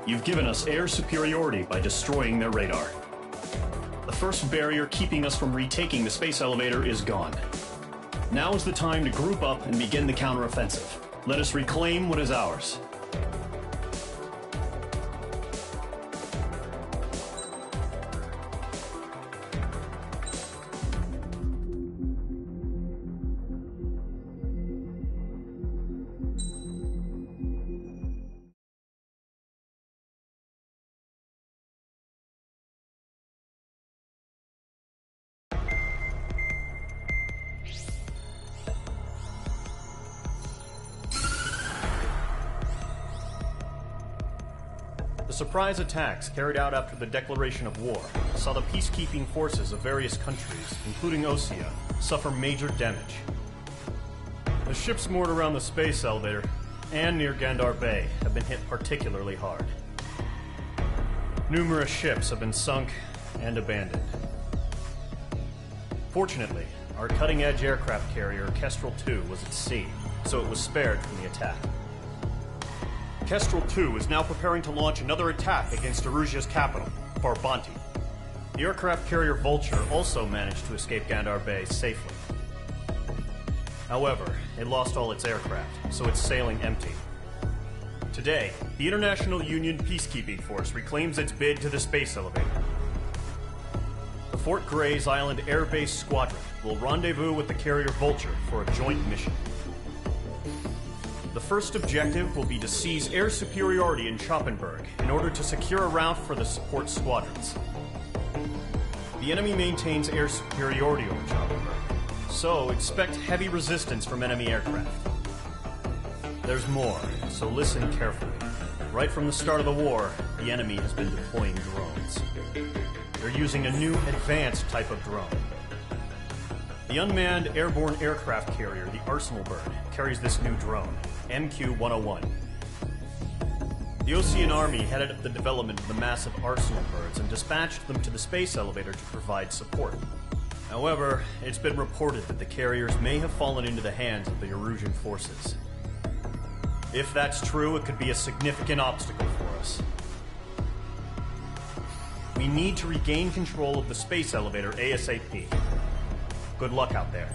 You've given us air superiority by destroying their radar. The first barrier keeping us from retaking the space elevator is gone. Now is the time to group up and begin the counteroffensive. Let us reclaim what is ours. The surprise attacks carried out after the declaration of war saw the peacekeeping forces of various countries, including Osea, suffer major damage. The ships moored around the space elevator and near Gandar Bay have been hit particularly hard. Numerous ships have been sunk and abandoned. Fortunately, our cutting-edge aircraft carrier, Kestrel II, was at sea, so it was spared from the attack. Kestrel II is now preparing to launch another attack against Erusia's capital, Farbanti. The aircraft carrier Vulture also managed to escape Gandar Bay safely. However, it lost all its aircraft, so it's sailing empty. Today, the International Union Peacekeeping Force reclaims its bid to the space elevator. The Fort Grays Island Air Base Squadron will rendezvous with the carrier Vulture for a joint mission. The first objective will be to seize air superiority in Schoppenberg in order to secure a route for the support squadrons. The enemy maintains air superiority over Schoppenberg, so expect heavy resistance from enemy aircraft. There's more, so listen carefully. Right from the start of the war, the enemy has been deploying drones. They're using a new advanced type of drone. The unmanned airborne aircraft carrier, the Arsenal Bird, carries this new drone, MQ-101. The Osean Army headed up the development of the massive Arsenal Birds and dispatched them to the space elevator to provide support. However, it's been reported that the carriers may have fallen into the hands of the Erusian forces. If that's true, it could be a significant obstacle for us. We need to regain control of the space elevator ASAP. Good luck out there.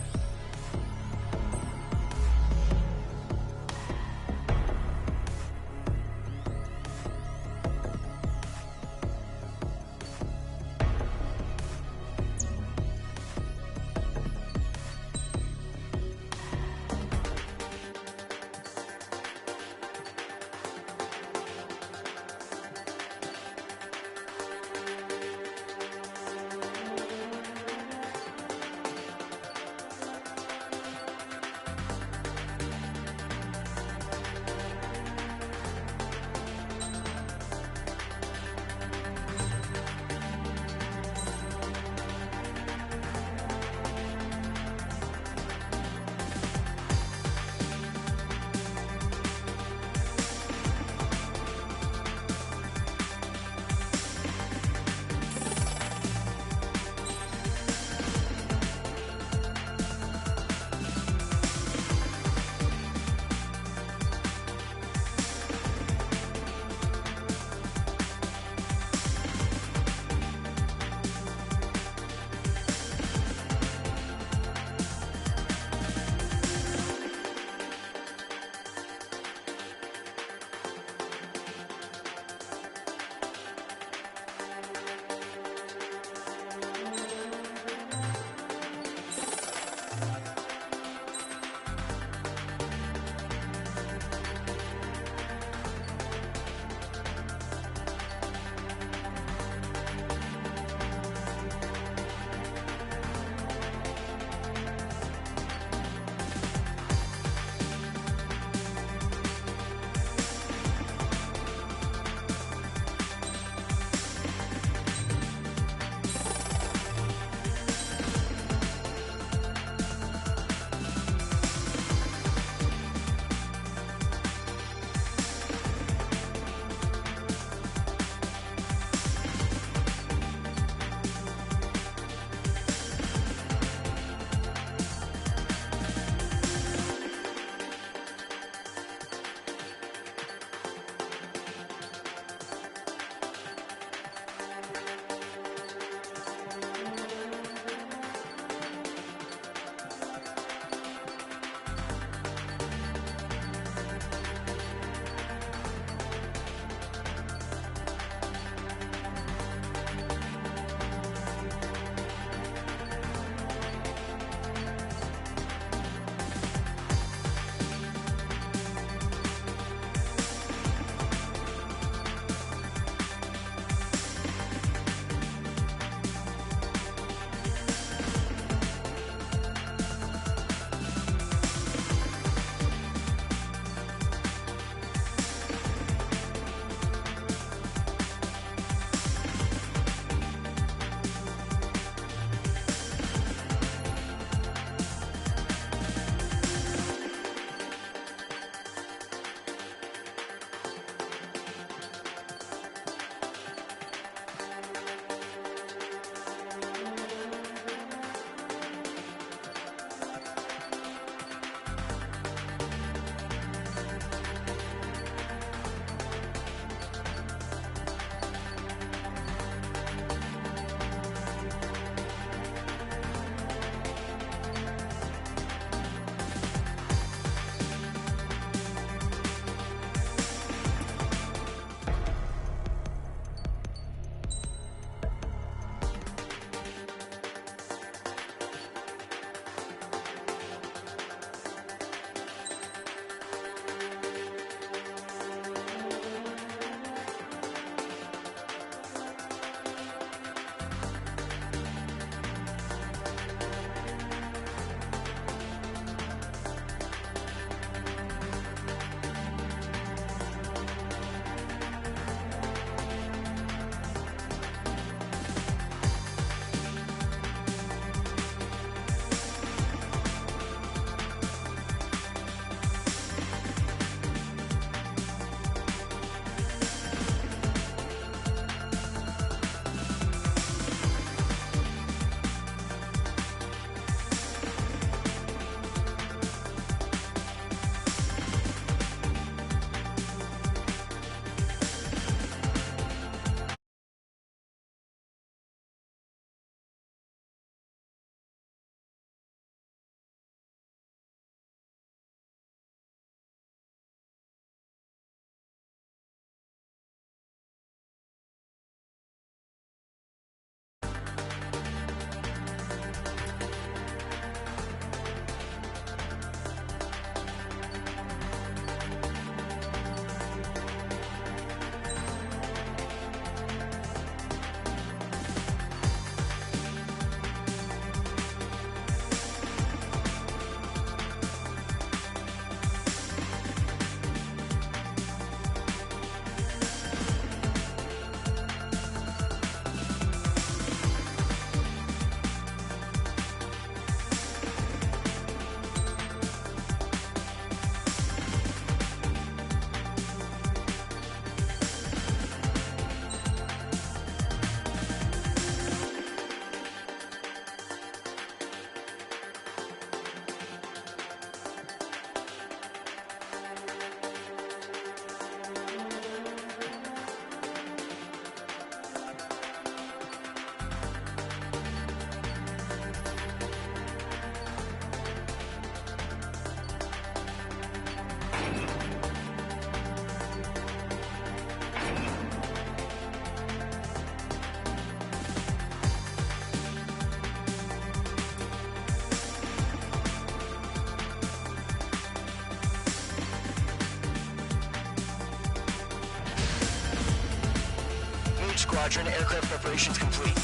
Squadron, aircraft preparations complete.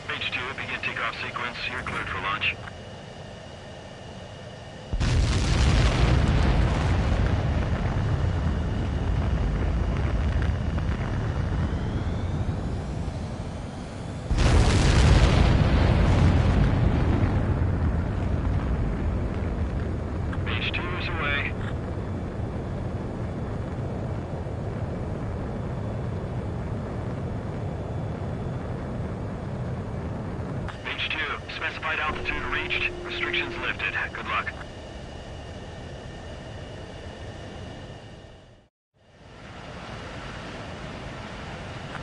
H2, begin takeoff sequence. You're cleared for launch. H2 is away. H2, specified altitude reached. Restrictions lifted. Good luck.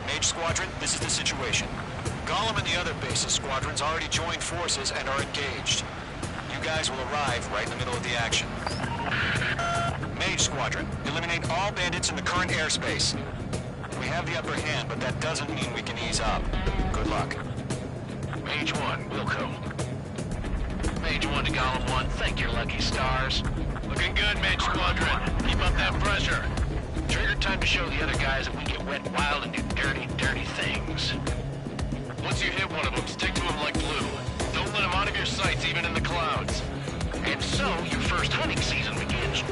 Mage Squadron, this is the situation. Gollum and the other bases squadrons already joined forces and are engaged. You guys will arrive right in the middle of the action. Mage Squadron, eliminate all bandits in the current airspace. We have the upper hand, but that doesn't mean we can ease up. Good luck. Mage 1, Wilco. Mage 1 to Gollum 1, thank your lucky stars. Looking good, Mage Squadron. Keep up that pressure. Trigger time to show the other guys that we get wet and wild and do dirty, dirty things. Once you hit one of them, stick to him like glue. Don't let him out of your sights, even in the clouds. And so, your first hunting season begins.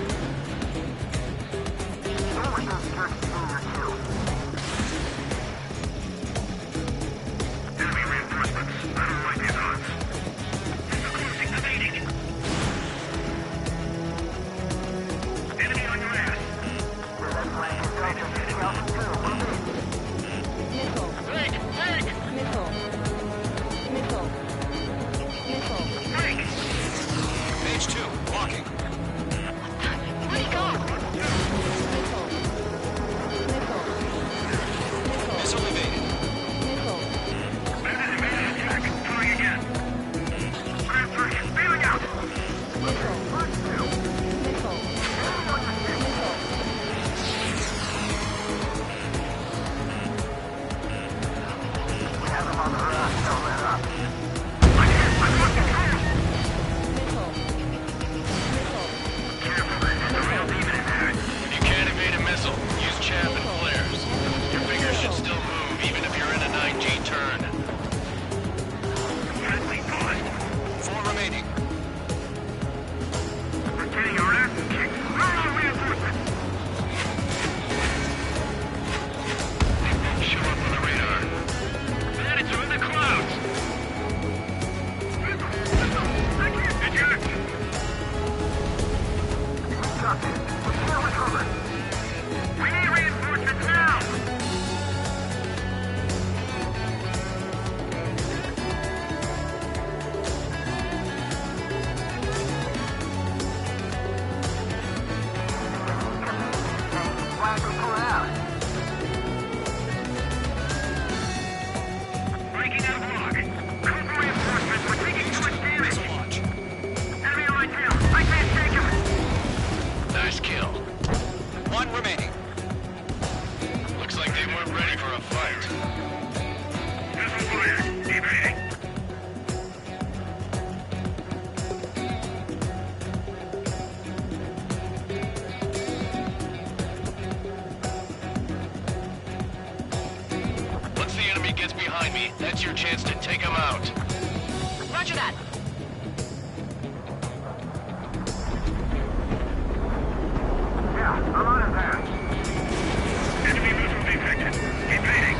Enemy reinforcements. I don't like these odds. Closing the meeting. Enemy on your ass. Missile. Missile. Missile. Missile. Mage 2, walking. Where'd he go? Missile. Missile. Missile. Missile evaded. Missile. Bandit evaded attack. Trying again. Grand 3, spailing out. Missile. Missile. Missile. If you can't evade a missile, use chaff and flares. Your fingers should still move, even if you're in a 9G turn. Friendly paused. 4 remaining. We're getting our asses kicked. Where are reinforcements? Show up on the radar. Bandits are in the clouds. Eject. We need reinforcements now. Breaking out of block. Cobra reinforcements. We're taking too much damage. Launch. Enemy on my tail. I can't take him. Nice kill. 1 remaining. Looks like they weren't ready for a fight. Missile fired. Evading. Once the enemy gets behind me, that's your chance to take him out. Roger that. Yeah, I'm on his ass. Enemy missile detected. Evading.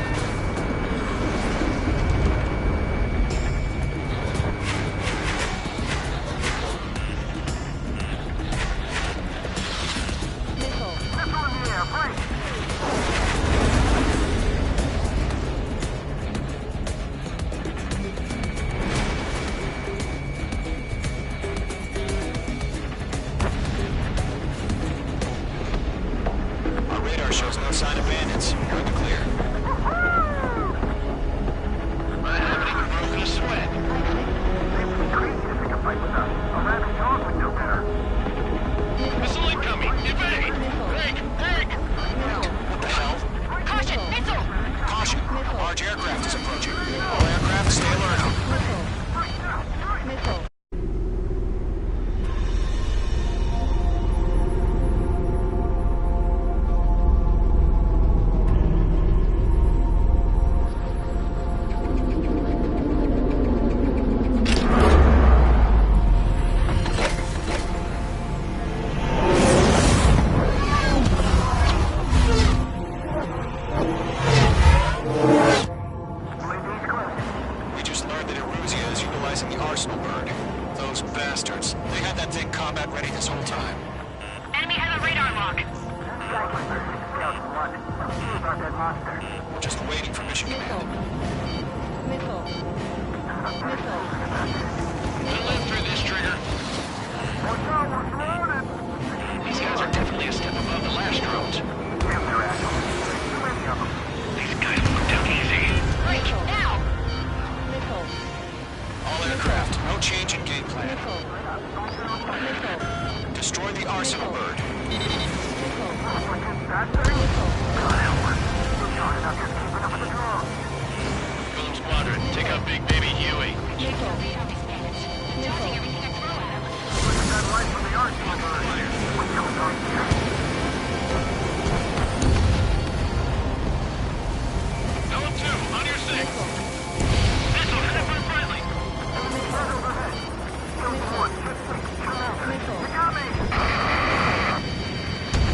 Missile. Missile in the air. Break. Those bastards. They had that thing combat ready this whole time. Enemy has a radar lock. We're just waiting for mission command. We'll live through this, Trigger. These guys are definitely a step above the last drones. These guys will go down easy. Break, now! All aircraft, no change in game plan. Destroy the arsenal bird. Golem Squadron, take out Big Baby Huey. Golem 2, on your 6. Missile headed for friendly.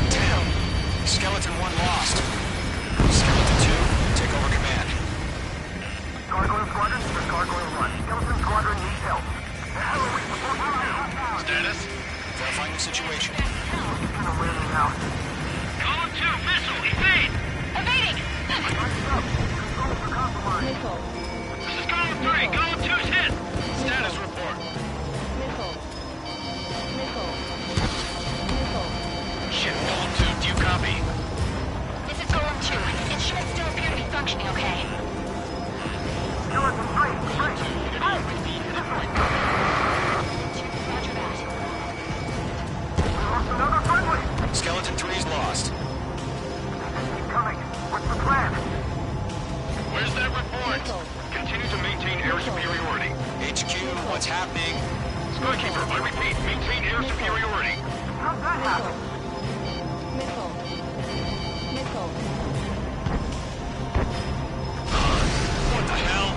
Damn. Skeleton 1 lost. Skeleton 2, take over command. Gargoyle Squadron, this is Gargoyle 1. Skeleton Squadron needs help. Status? Verifying the situation. Golem 2, missile, evade! Evading! This is Golem 3, Golem 2's hit! Status report. Shit, Golem 2, do you copy? This is Golem 2. Instruments still appear to be functioning okay. Skeleton 3, break! Out! Roger that. Another friendly! Skeleton 3's lost. Keep coming. What's the plan? Where's that report? Continue to maintain air superiority. HQ, what's happening? Skykeeper, I repeat, maintain air superiority. How'd that happen? What the hell?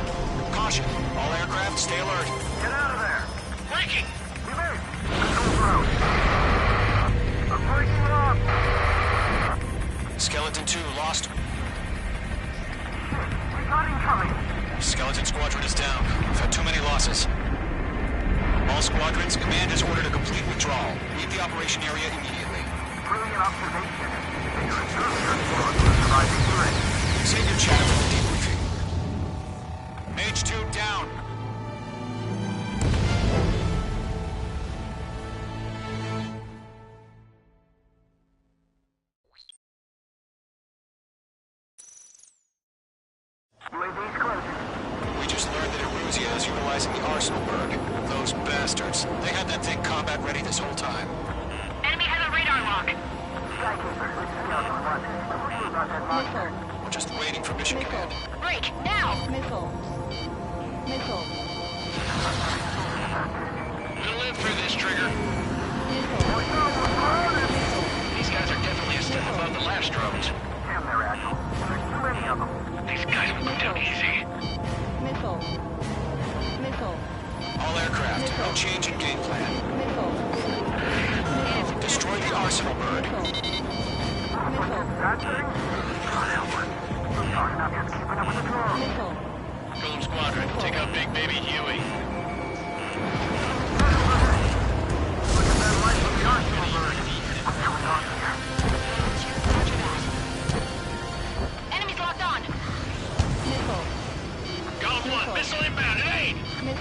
Caution. All aircraft, stay alert. Get out of there! Breaking! Evade! Control road! I'm breaking it off! Skeleton 2 lost. We got incoming! Skeleton Squadron is down. We've had too many losses. All squadrons, command has ordered a complete withdrawal. Leave the operation area immediately. Brilliant observation. They reserve your squad for surviving threat. Save your chat for the debriefing. Mage 2 down. UAV's closing. We just learned that Eruzia is utilizing the arsenal bird. Those bastards. They had that thing combat ready this whole time. Enemy has a radar lock. Skykeeper, this is Skeleton 1. What do about that monster? We're just waiting for mission command. Break, now! We'll live through this, Trigger. These guys are definitely a step above the last drones. Damn, they're agile. There's too many of them. These guys will go down easy. All aircraft, no change in game plan. Destroy the arsenal bird. That thing? God help us. We're not just keeping up with the drone. Golem Squadron, take out Big Baby Huey. Look at that light from the arsenal bird. What's going on here? Roger that. Enemies locked on. Golem 1, missile inbound, evade! I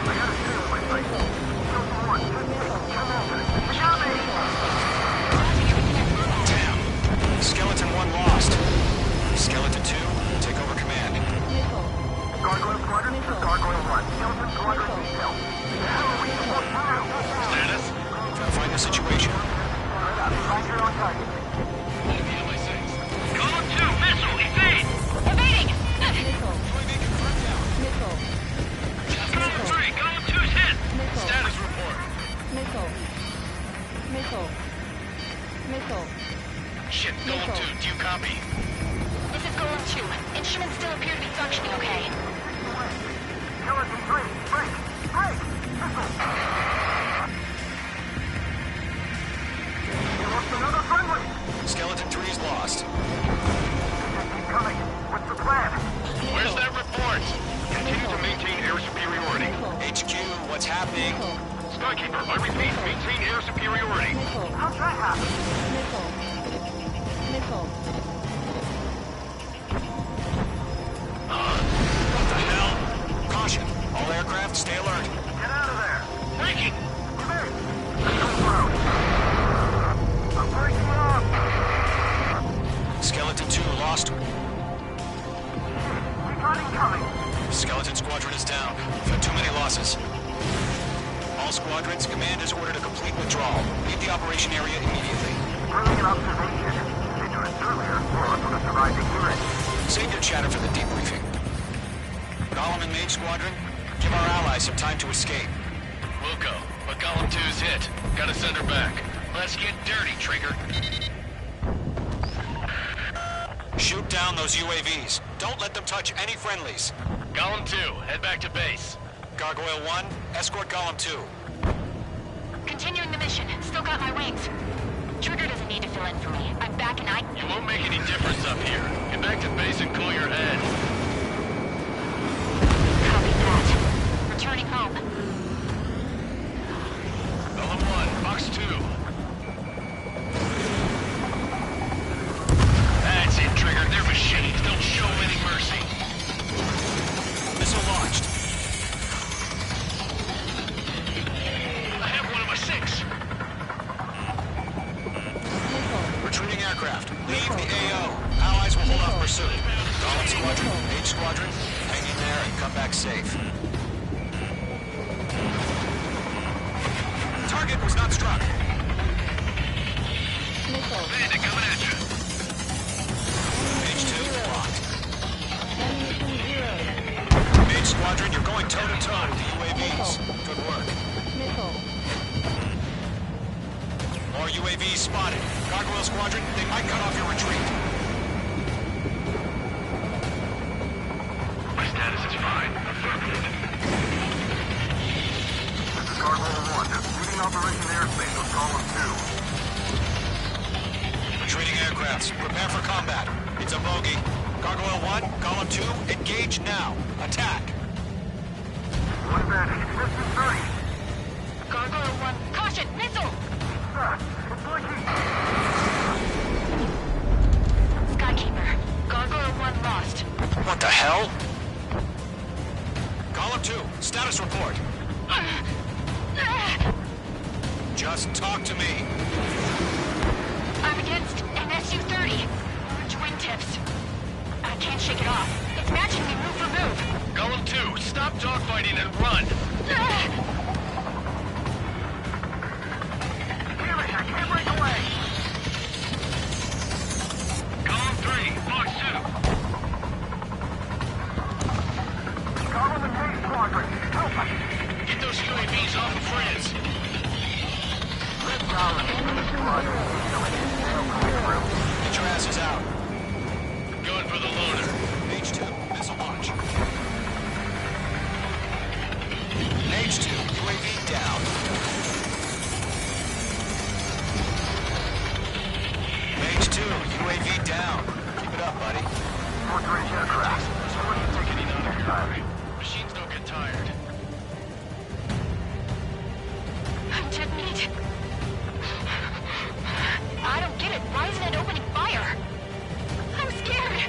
gotta stay on my sight. Skeleton 1, come over. Got me! Damn. Skeleton 1 lost. Skeleton 2, take over command. Gargoyle Squadron, this is Gargoyle 1. Skeleton Squadron needs help. How are we supposed to do? Status? Verifying the situation. Find your own target. Golem 2, missile, evade! Evading! Golem 3, Golem 2's hit! Status report. Shit, Golem 2, do you copy? This is Golem 2. Instruments still appear to be functioning okay. Skeleton 3, break! Break! Missile! You lost another friendly! Skeleton 3's lost. Keep coming. What's the plan? Where's that report? Continue to maintain air superiority. HQ, what's happening? Skykeeper, I repeat, maintain air superiority. How's that happen? What the hell? Caution. All aircraft, stay alert. Get out of there. Breaking. I'm breaking up. Skeleton 2 lost. We've got incoming. Skeleton Squadron is down. We've had too many losses. All squadrons, command has ordered a complete withdrawal. Leave the operation area immediately. Brilliant observation. Vigilance earlier, or for the surviving unit. Save your chatter for the debriefing. Golem and Mage Squadron, give our allies some time to escape. Wilco, but Column 2's hit. Gotta send her back. Let's get dirty, Trigger. Shoot down those UAVs. Don't let them touch any friendlies. Column 2, head back to base. Gargoyle 1, escort Golem 2. Continuing the mission. Still got my wings. Trigger doesn't need to fill in for me. I'm back and You won't make any difference up here. Get back to base and cool your head. Copy that. Returning home. Column 1, Box 2. That's it, Trigger. They're machines. Don't show any mercy. Missile launched. I have one of my 6. Retreating aircraft. Leave the AO. Allies will hold off pursuit. Golem Squadron, Mage Squadron, hang in there and come back safe. Target was not struck. Bandit coming at you. Mage 2, locked. Mage Squadron, you're going toe-to-toe with the UAVs. Good work. More UAVs spotted. Gargoyle Squadron, they might cut off your retreat. My status is fine. Affirmative. This is Gargoyle 1. Leading Operation Airspace with Column 2. Retreating aircrafts, prepare for combat. It's a bogey. Gargoyle 1, Column 2, engage now. Attack. One bandit. Distance 30. Gargoyle 1. Caution! Missile! It's leaking. Skykeeper. Gargoyle 1 lost. What the hell? Column 2, status report. Just talk to me. I'm against an Su-30. Twin tips. I can't shake it off. It's matching me move for move. Column 2, stop dogfighting and run. Damn it, I can't break away. Column 3, Box 2. Column and Mage Squadron, help us. Get those UAVs off of France. Column and Mage Squadron. Get your asses out. Going for the loader. Mage 2, missile launch. Mage 2, UAV down. Mage 2, UAV down. Keep it up, buddy. Fourth-range aircraft. Getting out of here. Machines don't get tired. I'm dead meat. I don't get it. Why isn't it opening fire? I'm scared.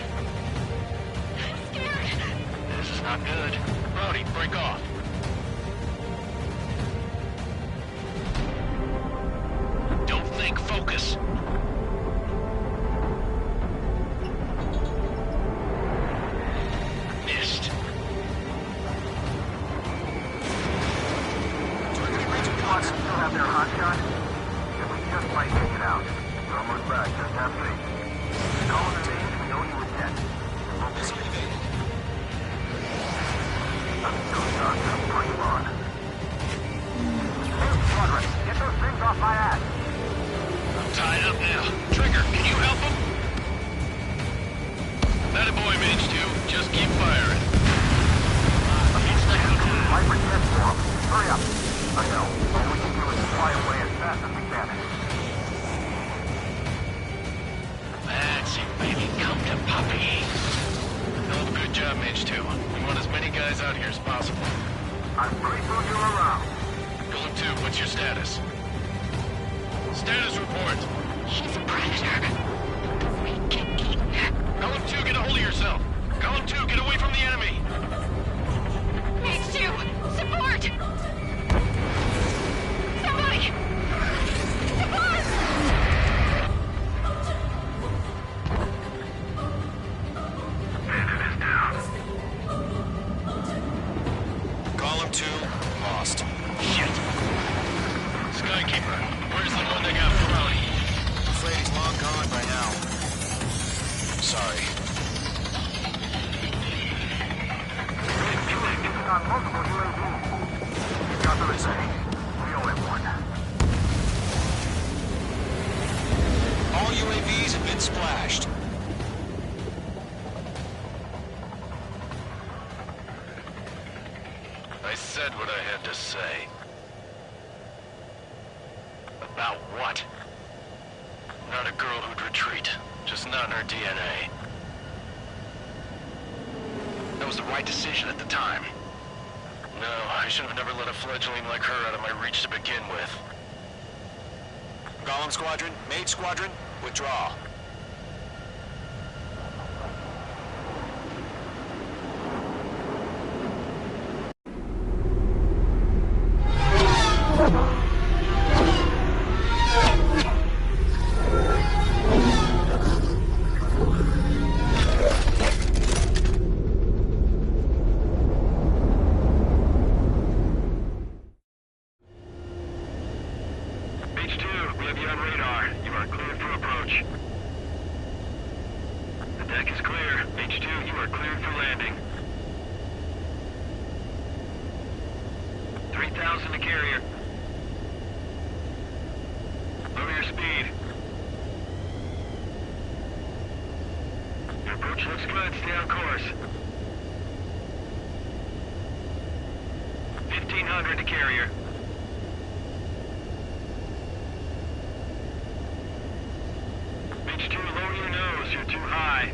I'm scared. This is not good. Rowdy, break off. Don't think, focus. Missed. Squadron still have their hot shot? Then we just might take it out. Don't look back, just have faith. Column and Mage, we know you were dead. Missile evaded. Doctor, bring him on. Squadron, get those things off my ass. I'm tied up now. Trigger, can you help him? That a boy, Mage 2. Just keep firing. Viper test for him. Hurry up. I know. All we can do is fly away as fast as we can. That's it, baby. Come to puppy. Hell of a good job, Mage 2. We want as many guys out here as possible. I'm grateful you're around. Golem 2, what's your status? Status report. He's a predator. We can eat. Column 2, get a hold of yourself. Column 2, get away from the enemy. Mage 2, support! Somebody! Support! Bandit is down. Column 2, lost. Shit. Skykeeper, where's the one that got thrown? I'm afraid he's long gone by now. Sorry. On multiple UAVs. Got the say. We only have one. All UAVs have been splashed. I said what I had to say. About what? Not a girl who'd retreat. Just not in her DNA. That was the right decision at the time. No, I should have never let a fledgling like her out of my reach to begin with. Golem Squadron, Mage Squadron, withdraw. H2, we have you on radar. You are cleared for approach. The deck is clear. H2, you are cleared for landing. 3,000 to carrier. Lower your speed. Your approach looks good. Stay on course. 1,500 to carrier. H2, lower your nose. You're too high.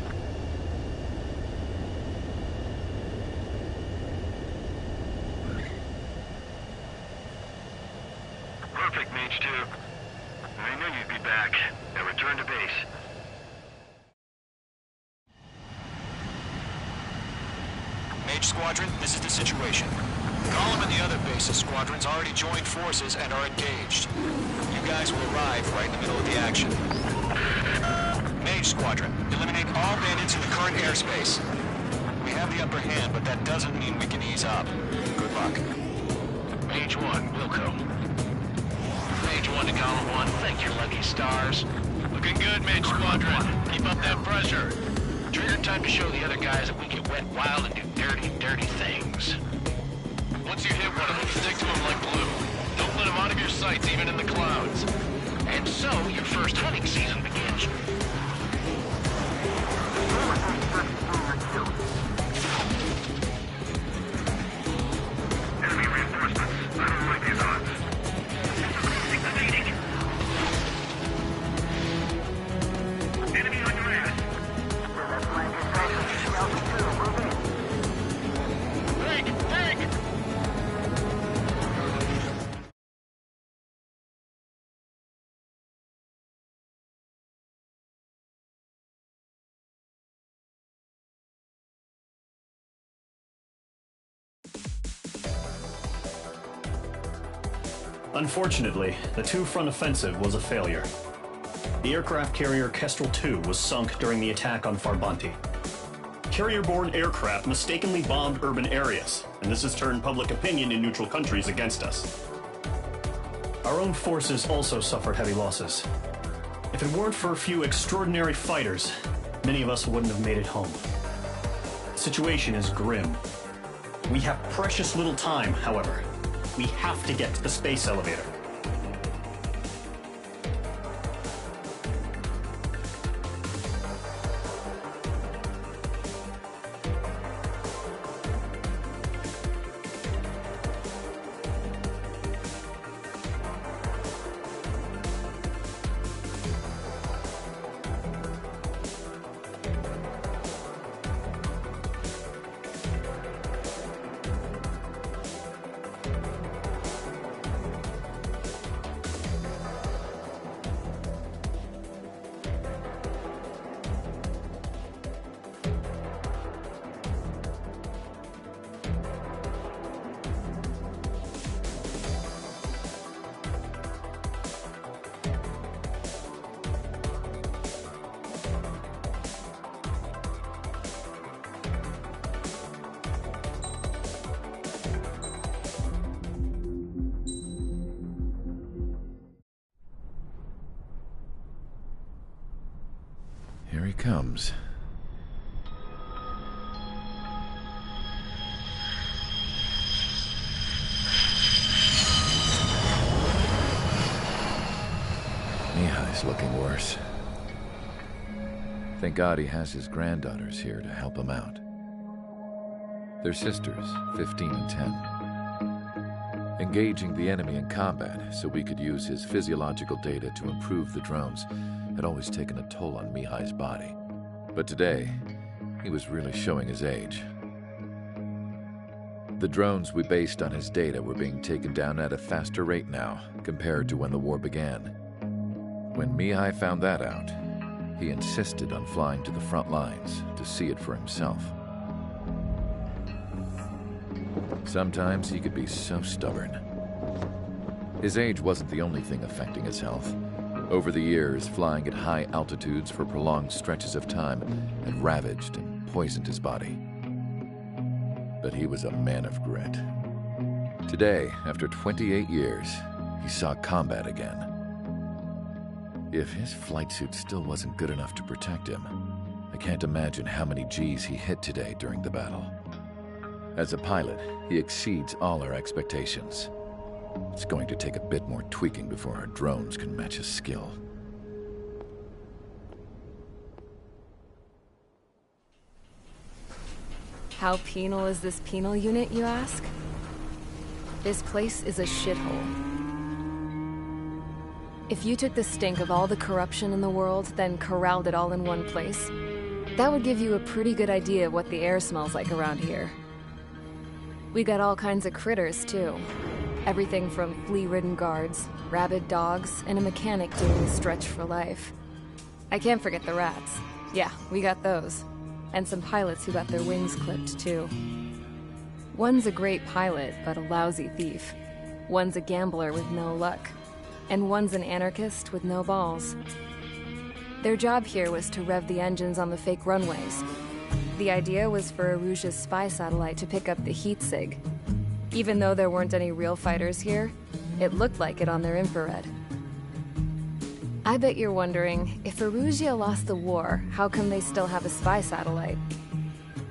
Perfect, Mage 2. I knew you'd be back. Now return to base. Mage Squadron, this is the situation. Golem and the other bases squadrons already joined forces and are engaged. You guys will arrive right in the middle of the action. Mage Squadron, eliminate all bandits in the current airspace. We have the upper hand, but that doesn't mean we can ease up. Good luck. Mage 1, Wilco. Mage 1 to Column 1, thank your lucky stars. Looking good, Mage Squadron. Keep up that pressure. Trigger time to show the other guys that we can wet wild and do dirty, dirty things. Once you hit one of them, stick to them like glue. Don't let them out of your sights, even in the clouds. And so, your first hunting season begins. Enemy reinforcements. I don't like these odds. Enemy on your ass. Take! Unfortunately, the two-front offensive was a failure. The aircraft carrier Kestrel II was sunk during the attack on Farbanti. Carrier-borne aircraft mistakenly bombed urban areas, and this has turned public opinion in neutral countries against us. Our own forces also suffered heavy losses. If it weren't for a few extraordinary fighters, many of us wouldn't have made it home. The situation is grim. We have precious little time, however. We have to get to the space elevator. Here he comes. Mihai's looking worse. Thank God he has his granddaughters here to help him out. They're sisters, 15 and 10. Engaging the enemy in combat so we could use his physiological data to improve the drones had always taken a toll on Mihai's body. But today, he was really showing his age. The drones we based on his data were being taken down at a faster rate now compared to when the war began. When Mihai found that out, he insisted on flying to the front lines to see it for himself. Sometimes he could be so stubborn. His age wasn't the only thing affecting his health. Over the years, flying at high altitudes for prolonged stretches of time had ravaged and poisoned his body. But he was a man of grit. Today, after 28 years, he saw combat again. If his flight suit still wasn't good enough to protect him, I can't imagine how many G's he hit today during the battle. As a pilot, he exceeds all our expectations. It's going to take a bit more tweaking before our drones can match his skill. How penal is this penal unit, you ask? This place is a shithole. If you took the stink of all the corruption in the world, then corralled it all in one place, that would give you a pretty good idea of what the air smells like around here. We got all kinds of critters, too. Everything from flea-ridden guards, rabid dogs, and a mechanic doing the stretch for life. I can't forget the rats. Yeah, we got those. And some pilots who got their wings clipped, too. One's a great pilot, but a lousy thief. One's a gambler with no luck. And one's an anarchist with no balls. Their job here was to rev the engines on the fake runways. The idea was for Erusia's spy satellite to pick up the heat sig. Even though there weren't any real fighters here, it looked like it on their infrared. I bet you're wondering, if Erusia lost the war, how come they still have a spy satellite?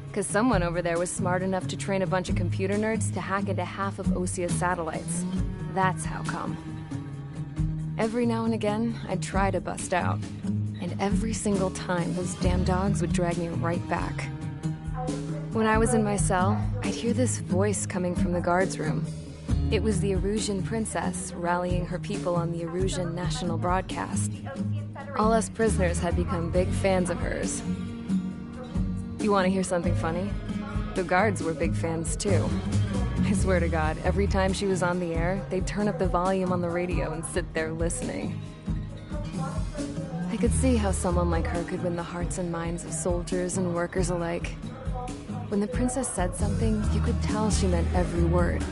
Because someone over there was smart enough to train a bunch of computer nerds to hack into half of Osia's satellites. That's how come. Every now and again, I'd try to bust out. And every single time, those damn dogs would drag me right back. When I was in my cell, I'd hear this voice coming from the guards room. It was the Erusian princess rallying her people on the Erusian national broadcast. All us prisoners had become big fans of hers. You want to hear something funny? The guards were big fans too. I swear to God, every time she was on the air, they'd turn up the volume on the radio and sit there listening. I could see how someone like her could win the hearts and minds of soldiers and workers alike. When the princess said something, you could tell she meant every word.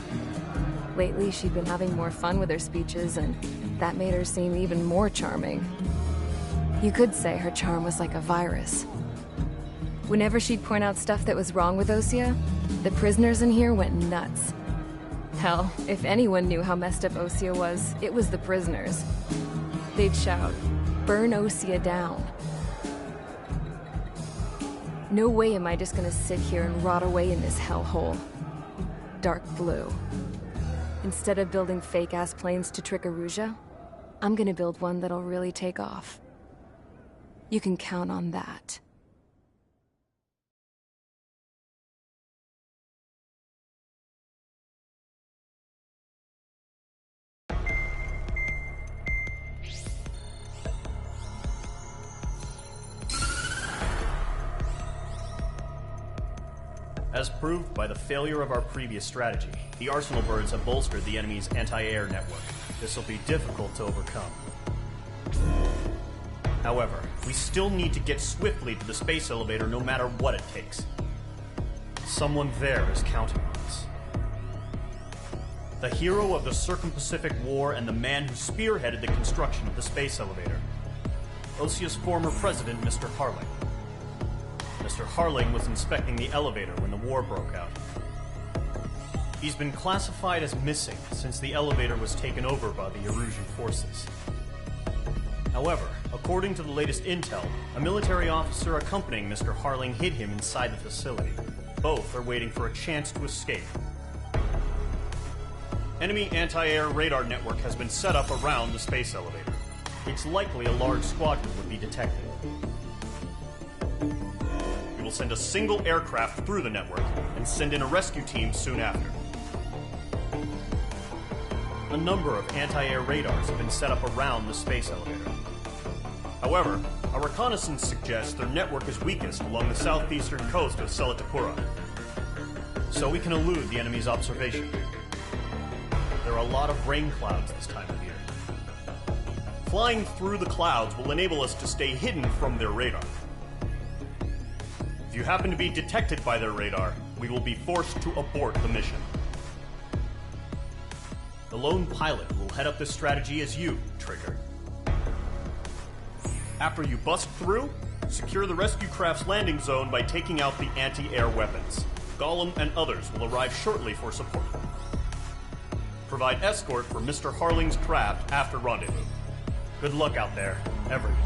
Lately, she'd been having more fun with her speeches, and that made her seem even more charming. You could say her charm was like a virus. Whenever she'd point out stuff that was wrong with Osia, the prisoners in here went nuts. Hell, if anyone knew how messed up Osia was, it was the prisoners. They'd shout, "Burn Osia down." No way am I just gonna sit here and rot away in this hellhole. Dark blue. Instead of building fake-ass planes to trick Erusia, I'm gonna build one that'll really take off. You can count on that. As proved by the failure of our previous strategy, the Arsenal birds have bolstered the enemy's anti-air network. This will be difficult to overcome. However, we still need to get swiftly to the space elevator no matter what it takes. Someone there is counting on us. The hero of the Circum-Pacific War and the man who spearheaded the construction of the space elevator. Osia's former president, Mr. Harling. Mr. Harling was inspecting the elevator when the war broke out. He's been classified as missing since the elevator was taken over by the Erusian forces. However, according to the latest intel, a military officer accompanying Mr. Harling hid him inside the facility. Both are waiting for a chance to escape. Enemy anti-air radar network has been set up around the space elevator. It's likely a large squadron would be detected. We will send a single aircraft through the network and send in a rescue team soon after. A number of anti-air radars have been set up around the space elevator. However, our reconnaissance suggests their network is weakest along the southeastern coast of Selatapura, so we can elude the enemy's observation. There are a lot of rain clouds this time of year. Flying through the clouds will enable us to stay hidden from their radar. If you happen to be detected by their radar, we will be forced to abort the mission. The lone pilot will head up this strategy as you, Trigger. After you bust through, secure the rescue craft's landing zone by taking out the anti-air weapons. Gollum and others will arrive shortly for support. Provide escort for Mr. Harling's craft after rendezvous. Good luck out there, everyone.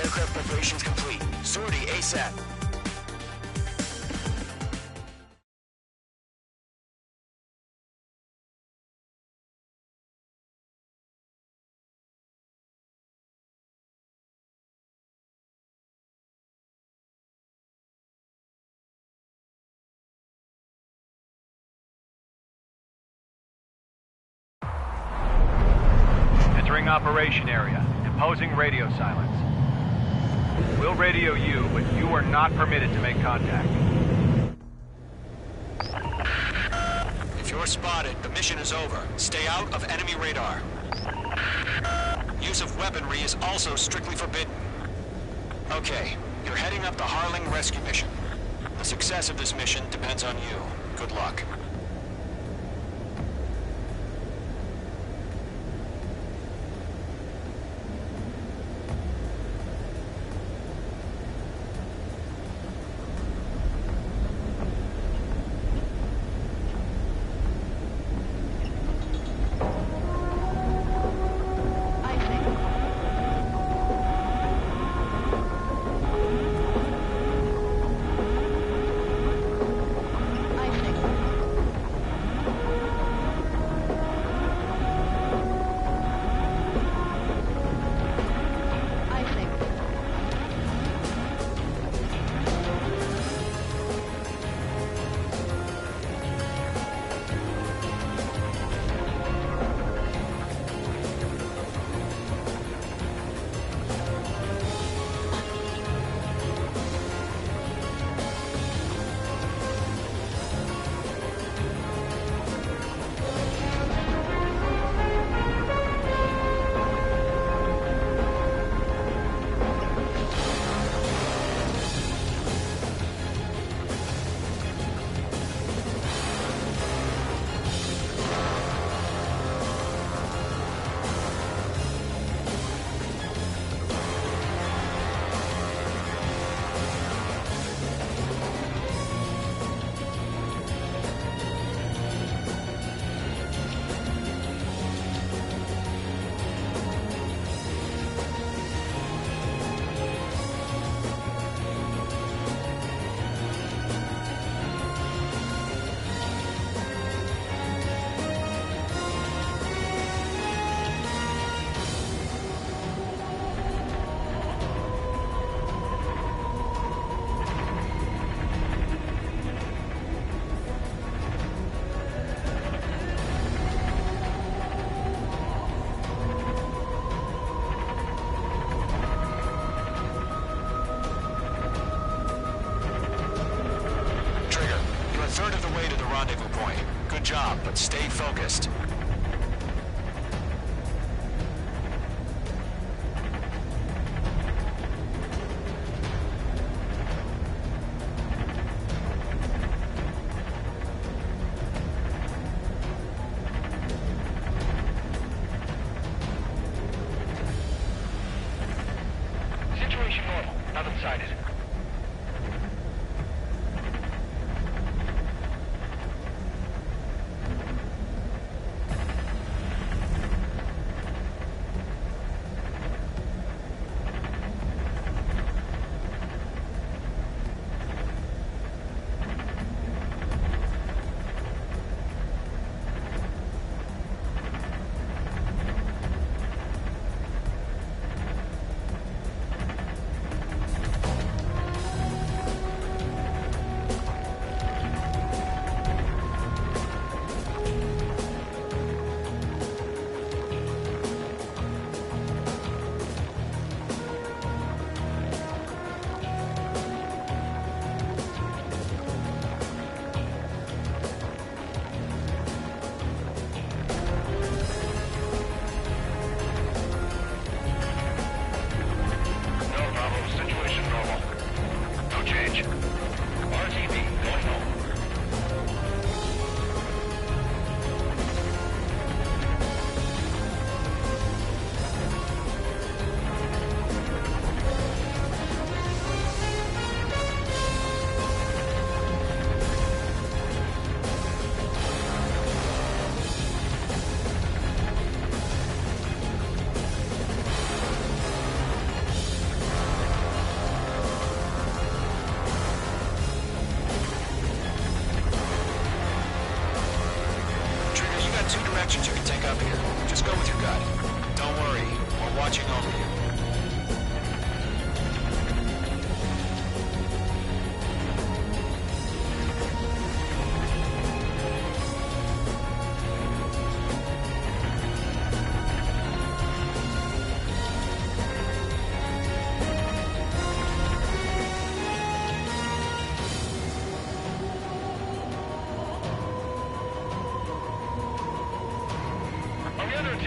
Aircraft preparations complete. Sortie ASAP. Entering operation area. Imposing radio silence. We'll radio you, but you are not permitted to make contact. you're spotted, the mission is over. Stay out of enemy radar. Use of weaponry is also strictly forbidden. Okay, you're heading up the Harling rescue mission. The success of this mission depends on you. Good luck. But stay focused. Situation normal. Nothing sighted. directions you can take up here. Just go with your gut. Don't worry, we're watching over you.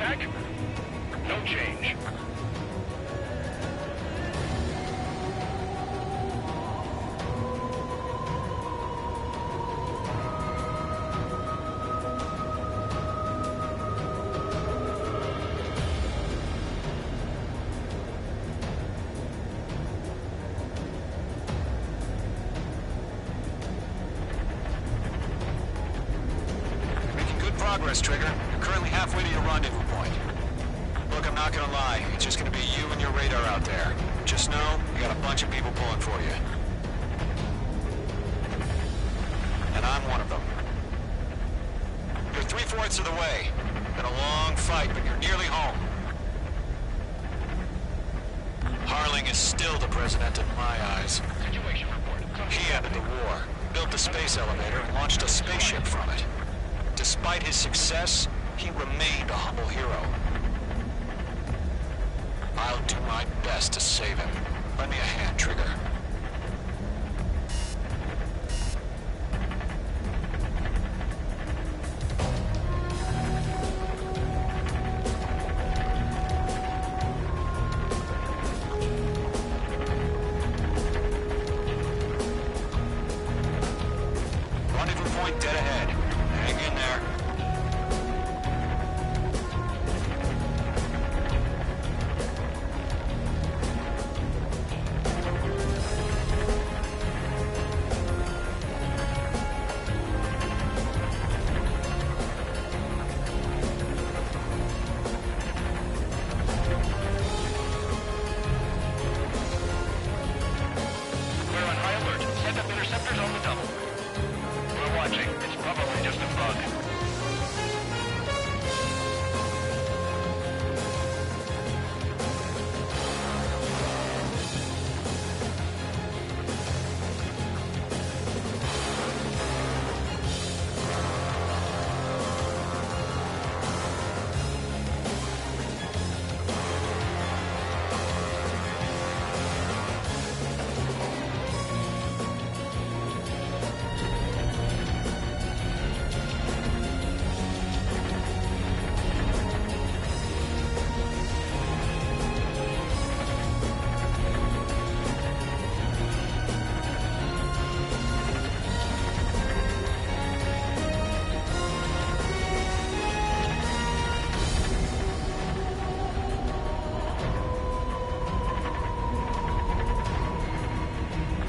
attack? No change. Progress, Trigger. You're currently halfway to your rendezvous point. Look, I'm not gonna lie. It's just gonna be you and your radar out there. Just know, you got a bunch of people pulling for you. And I'm one of them. You're 3/4 of the way. Been a long fight, but you're nearly home. Harling is still the president in my eyes. Situation report. He ended the war, built the space elevator, and launched a spaceship from it. Despite his success, he remained a humble hero. I'll do my best to save him. Lend me a hand, Trigger. Rendezvous point dead ahead. Hang in there. We're on high alert. Send up interceptors on the double. We're watching. It's probably just a bug.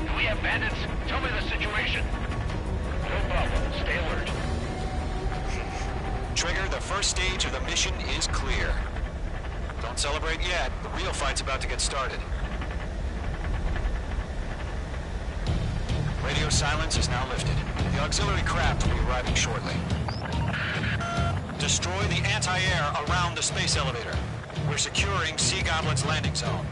Do we have bandits? Tell me the situation. No problem. Stay alert. Trigger, the first stage of the mission is clear. Don't celebrate yet. The real fight's about to get started. Radio silence is now lifted. The auxiliary craft will be arriving shortly. Destroy the anti-air around the space elevator. We're securing Sea Goblin's landing zone.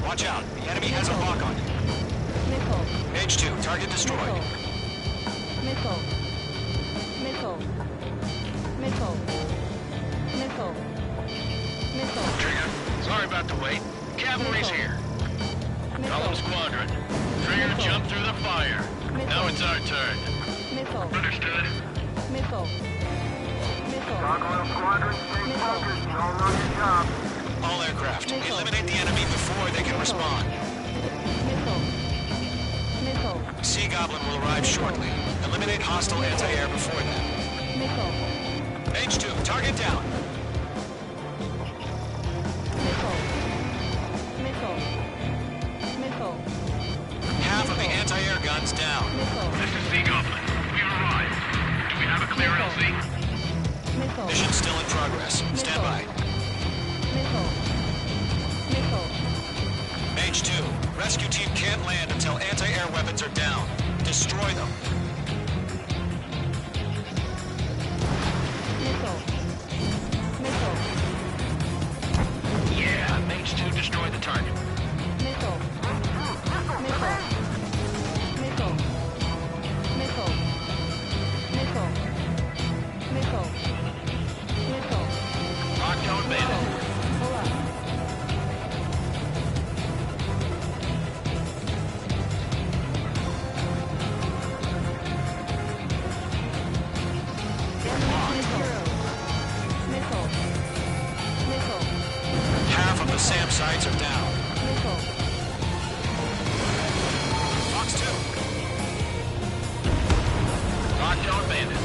Watch out. The enemy has a lock on you. Missile. H2, target destroyed. Missile. Missile. Missile. Missile. Missile. Trigger, sorry about the wait. Cavalry's here. Column Squadron. Trigger jumped through the fire. Now it's our turn. Missile. Understood. Missile. Missile. Gargoyle Squadron, stay focused. You all know your job. All aircraft, eliminate the enemy before they can respond. Missile. Missile. Sea Goblin will arrive shortly. Eliminate hostile anti-air before them. Missile. H2, target down. Missile. Missile. Missile. Half of the anti-air guns down. Missile. This is Sea Goblin. We've arrived. Do we have a clear LZ? Missile. Mission still in progress. Stand by. Missile. Missile. H2, rescue team can't land until anti-air weapons are down. Destroy them. Missile. Missile. Yeah, Mage 2 destroyed the target. Missile. Missile. Missile. Missile. The SAM sites are down. Fox 2. Locked on bandit.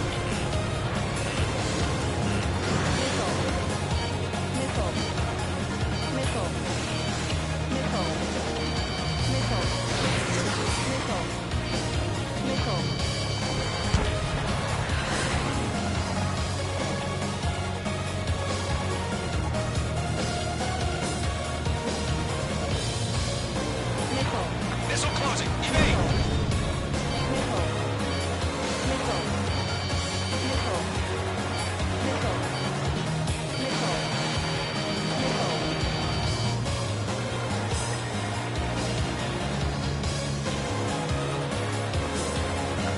Missile closing. Evade.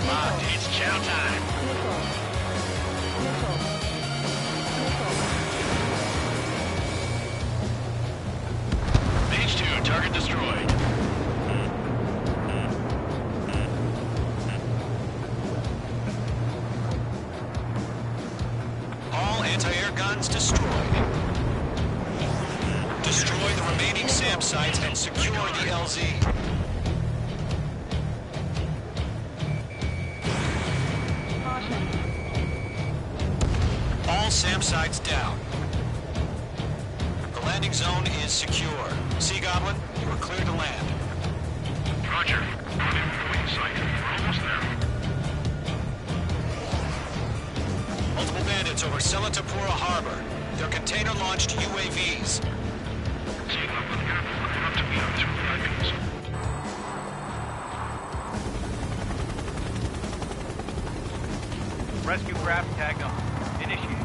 Locked. It's chow time. Mage 2, target destroyed. All anti-air guns destroyed. Destroy the remaining SAM sites and secure the LZ. All SAM sites down. The landing zone is secure. Sea Goblin, you are clear to land. Roger. Running the wing site. We're almost there. Multiple bandits over Selatapura Harbor. They're container-launched UAVs. Team up with careful. We're up to be on 2 dragons. Rescue craft tagged on. Initiate.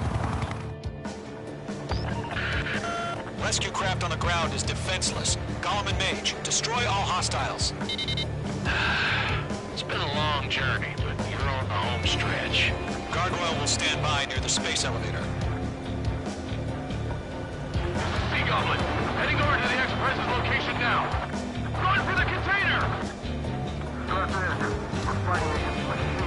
Rescue craft on the ground is defenseless. Gollum and Mage, destroy all hostiles. It's been a long journey, but you're on the home stretch. Gargoyle will stand by near the space elevator. Sea Goblin, heading over to the Express's location now. Run for the container! We're fighting against machines.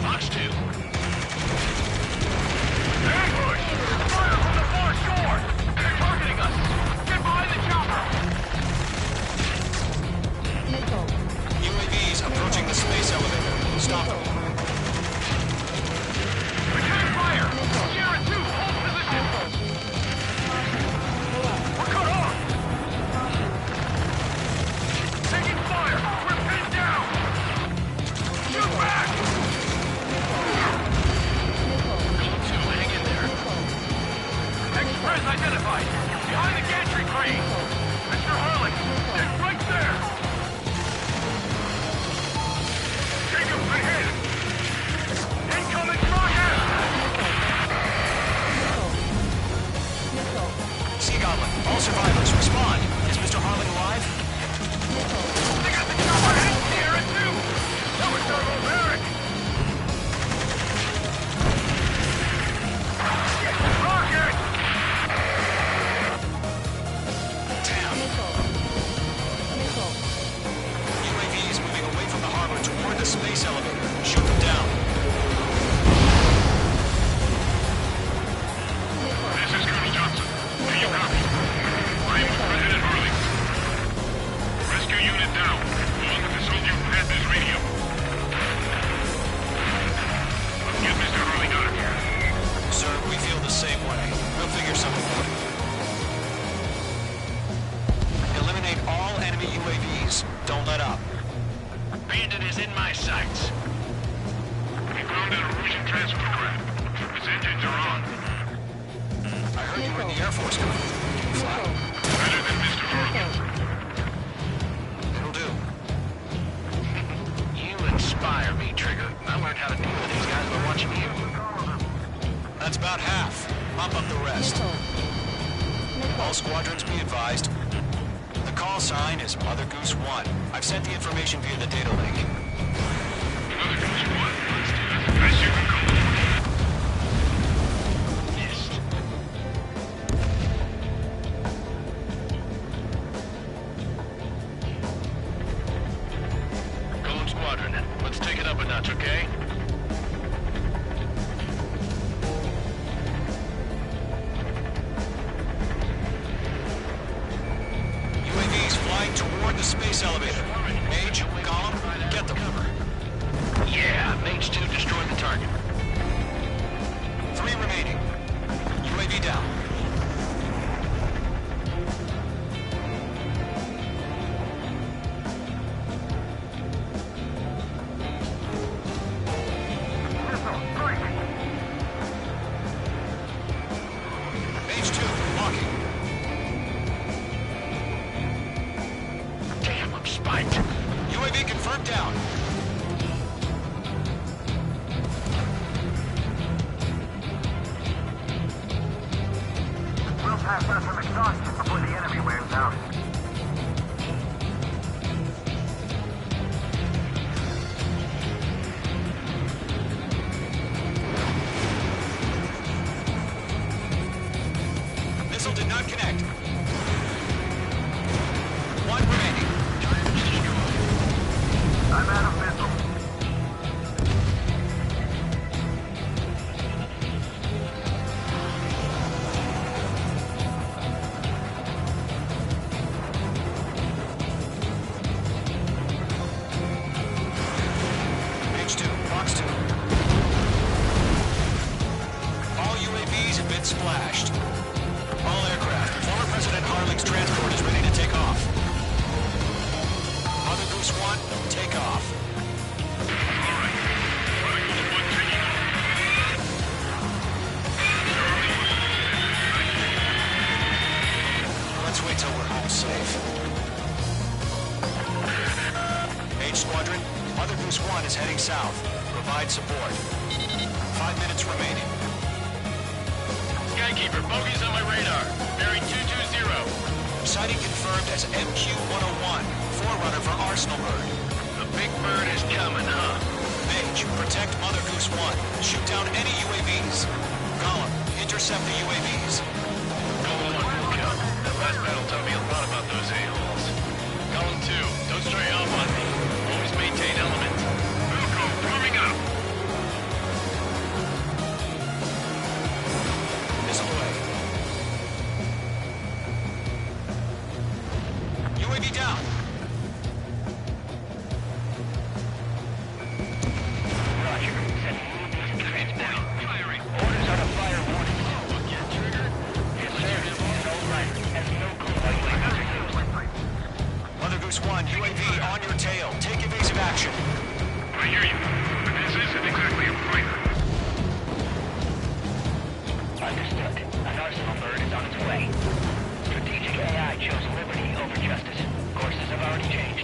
Fox 2. Ambush! Fire from the far shore! They're targeting us! Get behind the chopper! UAVs approaching the space elevator. Stop them. Return fire! Sierra 2, hold position! We're cut off! Taking fire! We're pinned down! Shoot back! Hang in there. Express identified! Behind the gantry crane! Mr. Harlan! They're right there! Jacob, ahead! Incoming rocket! Sea Goblin, all survivors, respond. Is Mr. Harlan alive? They got the chopper and Sierra 2! That was barbaric! Rocket! Damn. UAVs moving away from the harbor toward the space elevator. Shoot them down. This is Colonel Johnson. Do you copy? I am with President Harley. Rescue unit down, along with the soldier who had this radio. Let's get Mr. Harley out of here. Sir, we feel the same way. We'll figure something out. Eliminate all enemy UAVs. Don't let up. Bandit is in my sights. We found an Erusian transfer craft. Its engines are on. I heard you were in the Air Force Command. Can you fly? Better than Mr. Harley. It'll do. You inspire me, Trigger. I learned how to deal with these guys by watching you. That's about half. Mop up the rest. All squadrons be advised. The call sign is Mother Goose 1. I've sent the information via the data link. Mother Goose 1, let's do this the best you can call. Golem Squadron, let's take it up a notch, okay? UAVs flying toward the space elevator. Mage, Column, get them. Yeah, Mage 2 destroyed the target. 3 remaining. UAV down. Mage 2, walking. Damn, I'm spiked. UAV confirmed down. We'll pass out some exhaustion before the enemy wears out. Missile did not connect. 1 remaining. I'm out of missile. Mage 2, Fox 2. All UAVs have been splashed. All aircraft. Former President Harling's transport is ready to take off. Mother Goose 1, take off. Let's wait till we're home safe. Mage Squadron, Mother Goose 1 is heading south. Provide support. 5 minutes remaining. Skykeeper, bogeys on my radar. Bearing 220. Sighting confirmed as MQ-101, forerunner for Arsenal Bird. The big bird is coming, huh? Mage, protect Mother Goose 1. Shoot down any UAVs. Gollum, intercept the UAVs. Golem 1 will kill. That last battle taught me a lot about those a-holes. Golem 2, don't stray off on me. Always maintain element. Wilco, warming up. Missile away. UAV down. Roger. Sending UAVs to transmit. Firing. Orders are to fire warning. Get triggered? Yes, sir. No right. Has no clue what UAVs are used. Mother Goose 1, UAV on your tail. Take evasive action. I hear you. But this isn't exactly a fighter. Understood. An Arsenal bird is on its way. Strategic AI chose liberty over justice. Courses have already changed.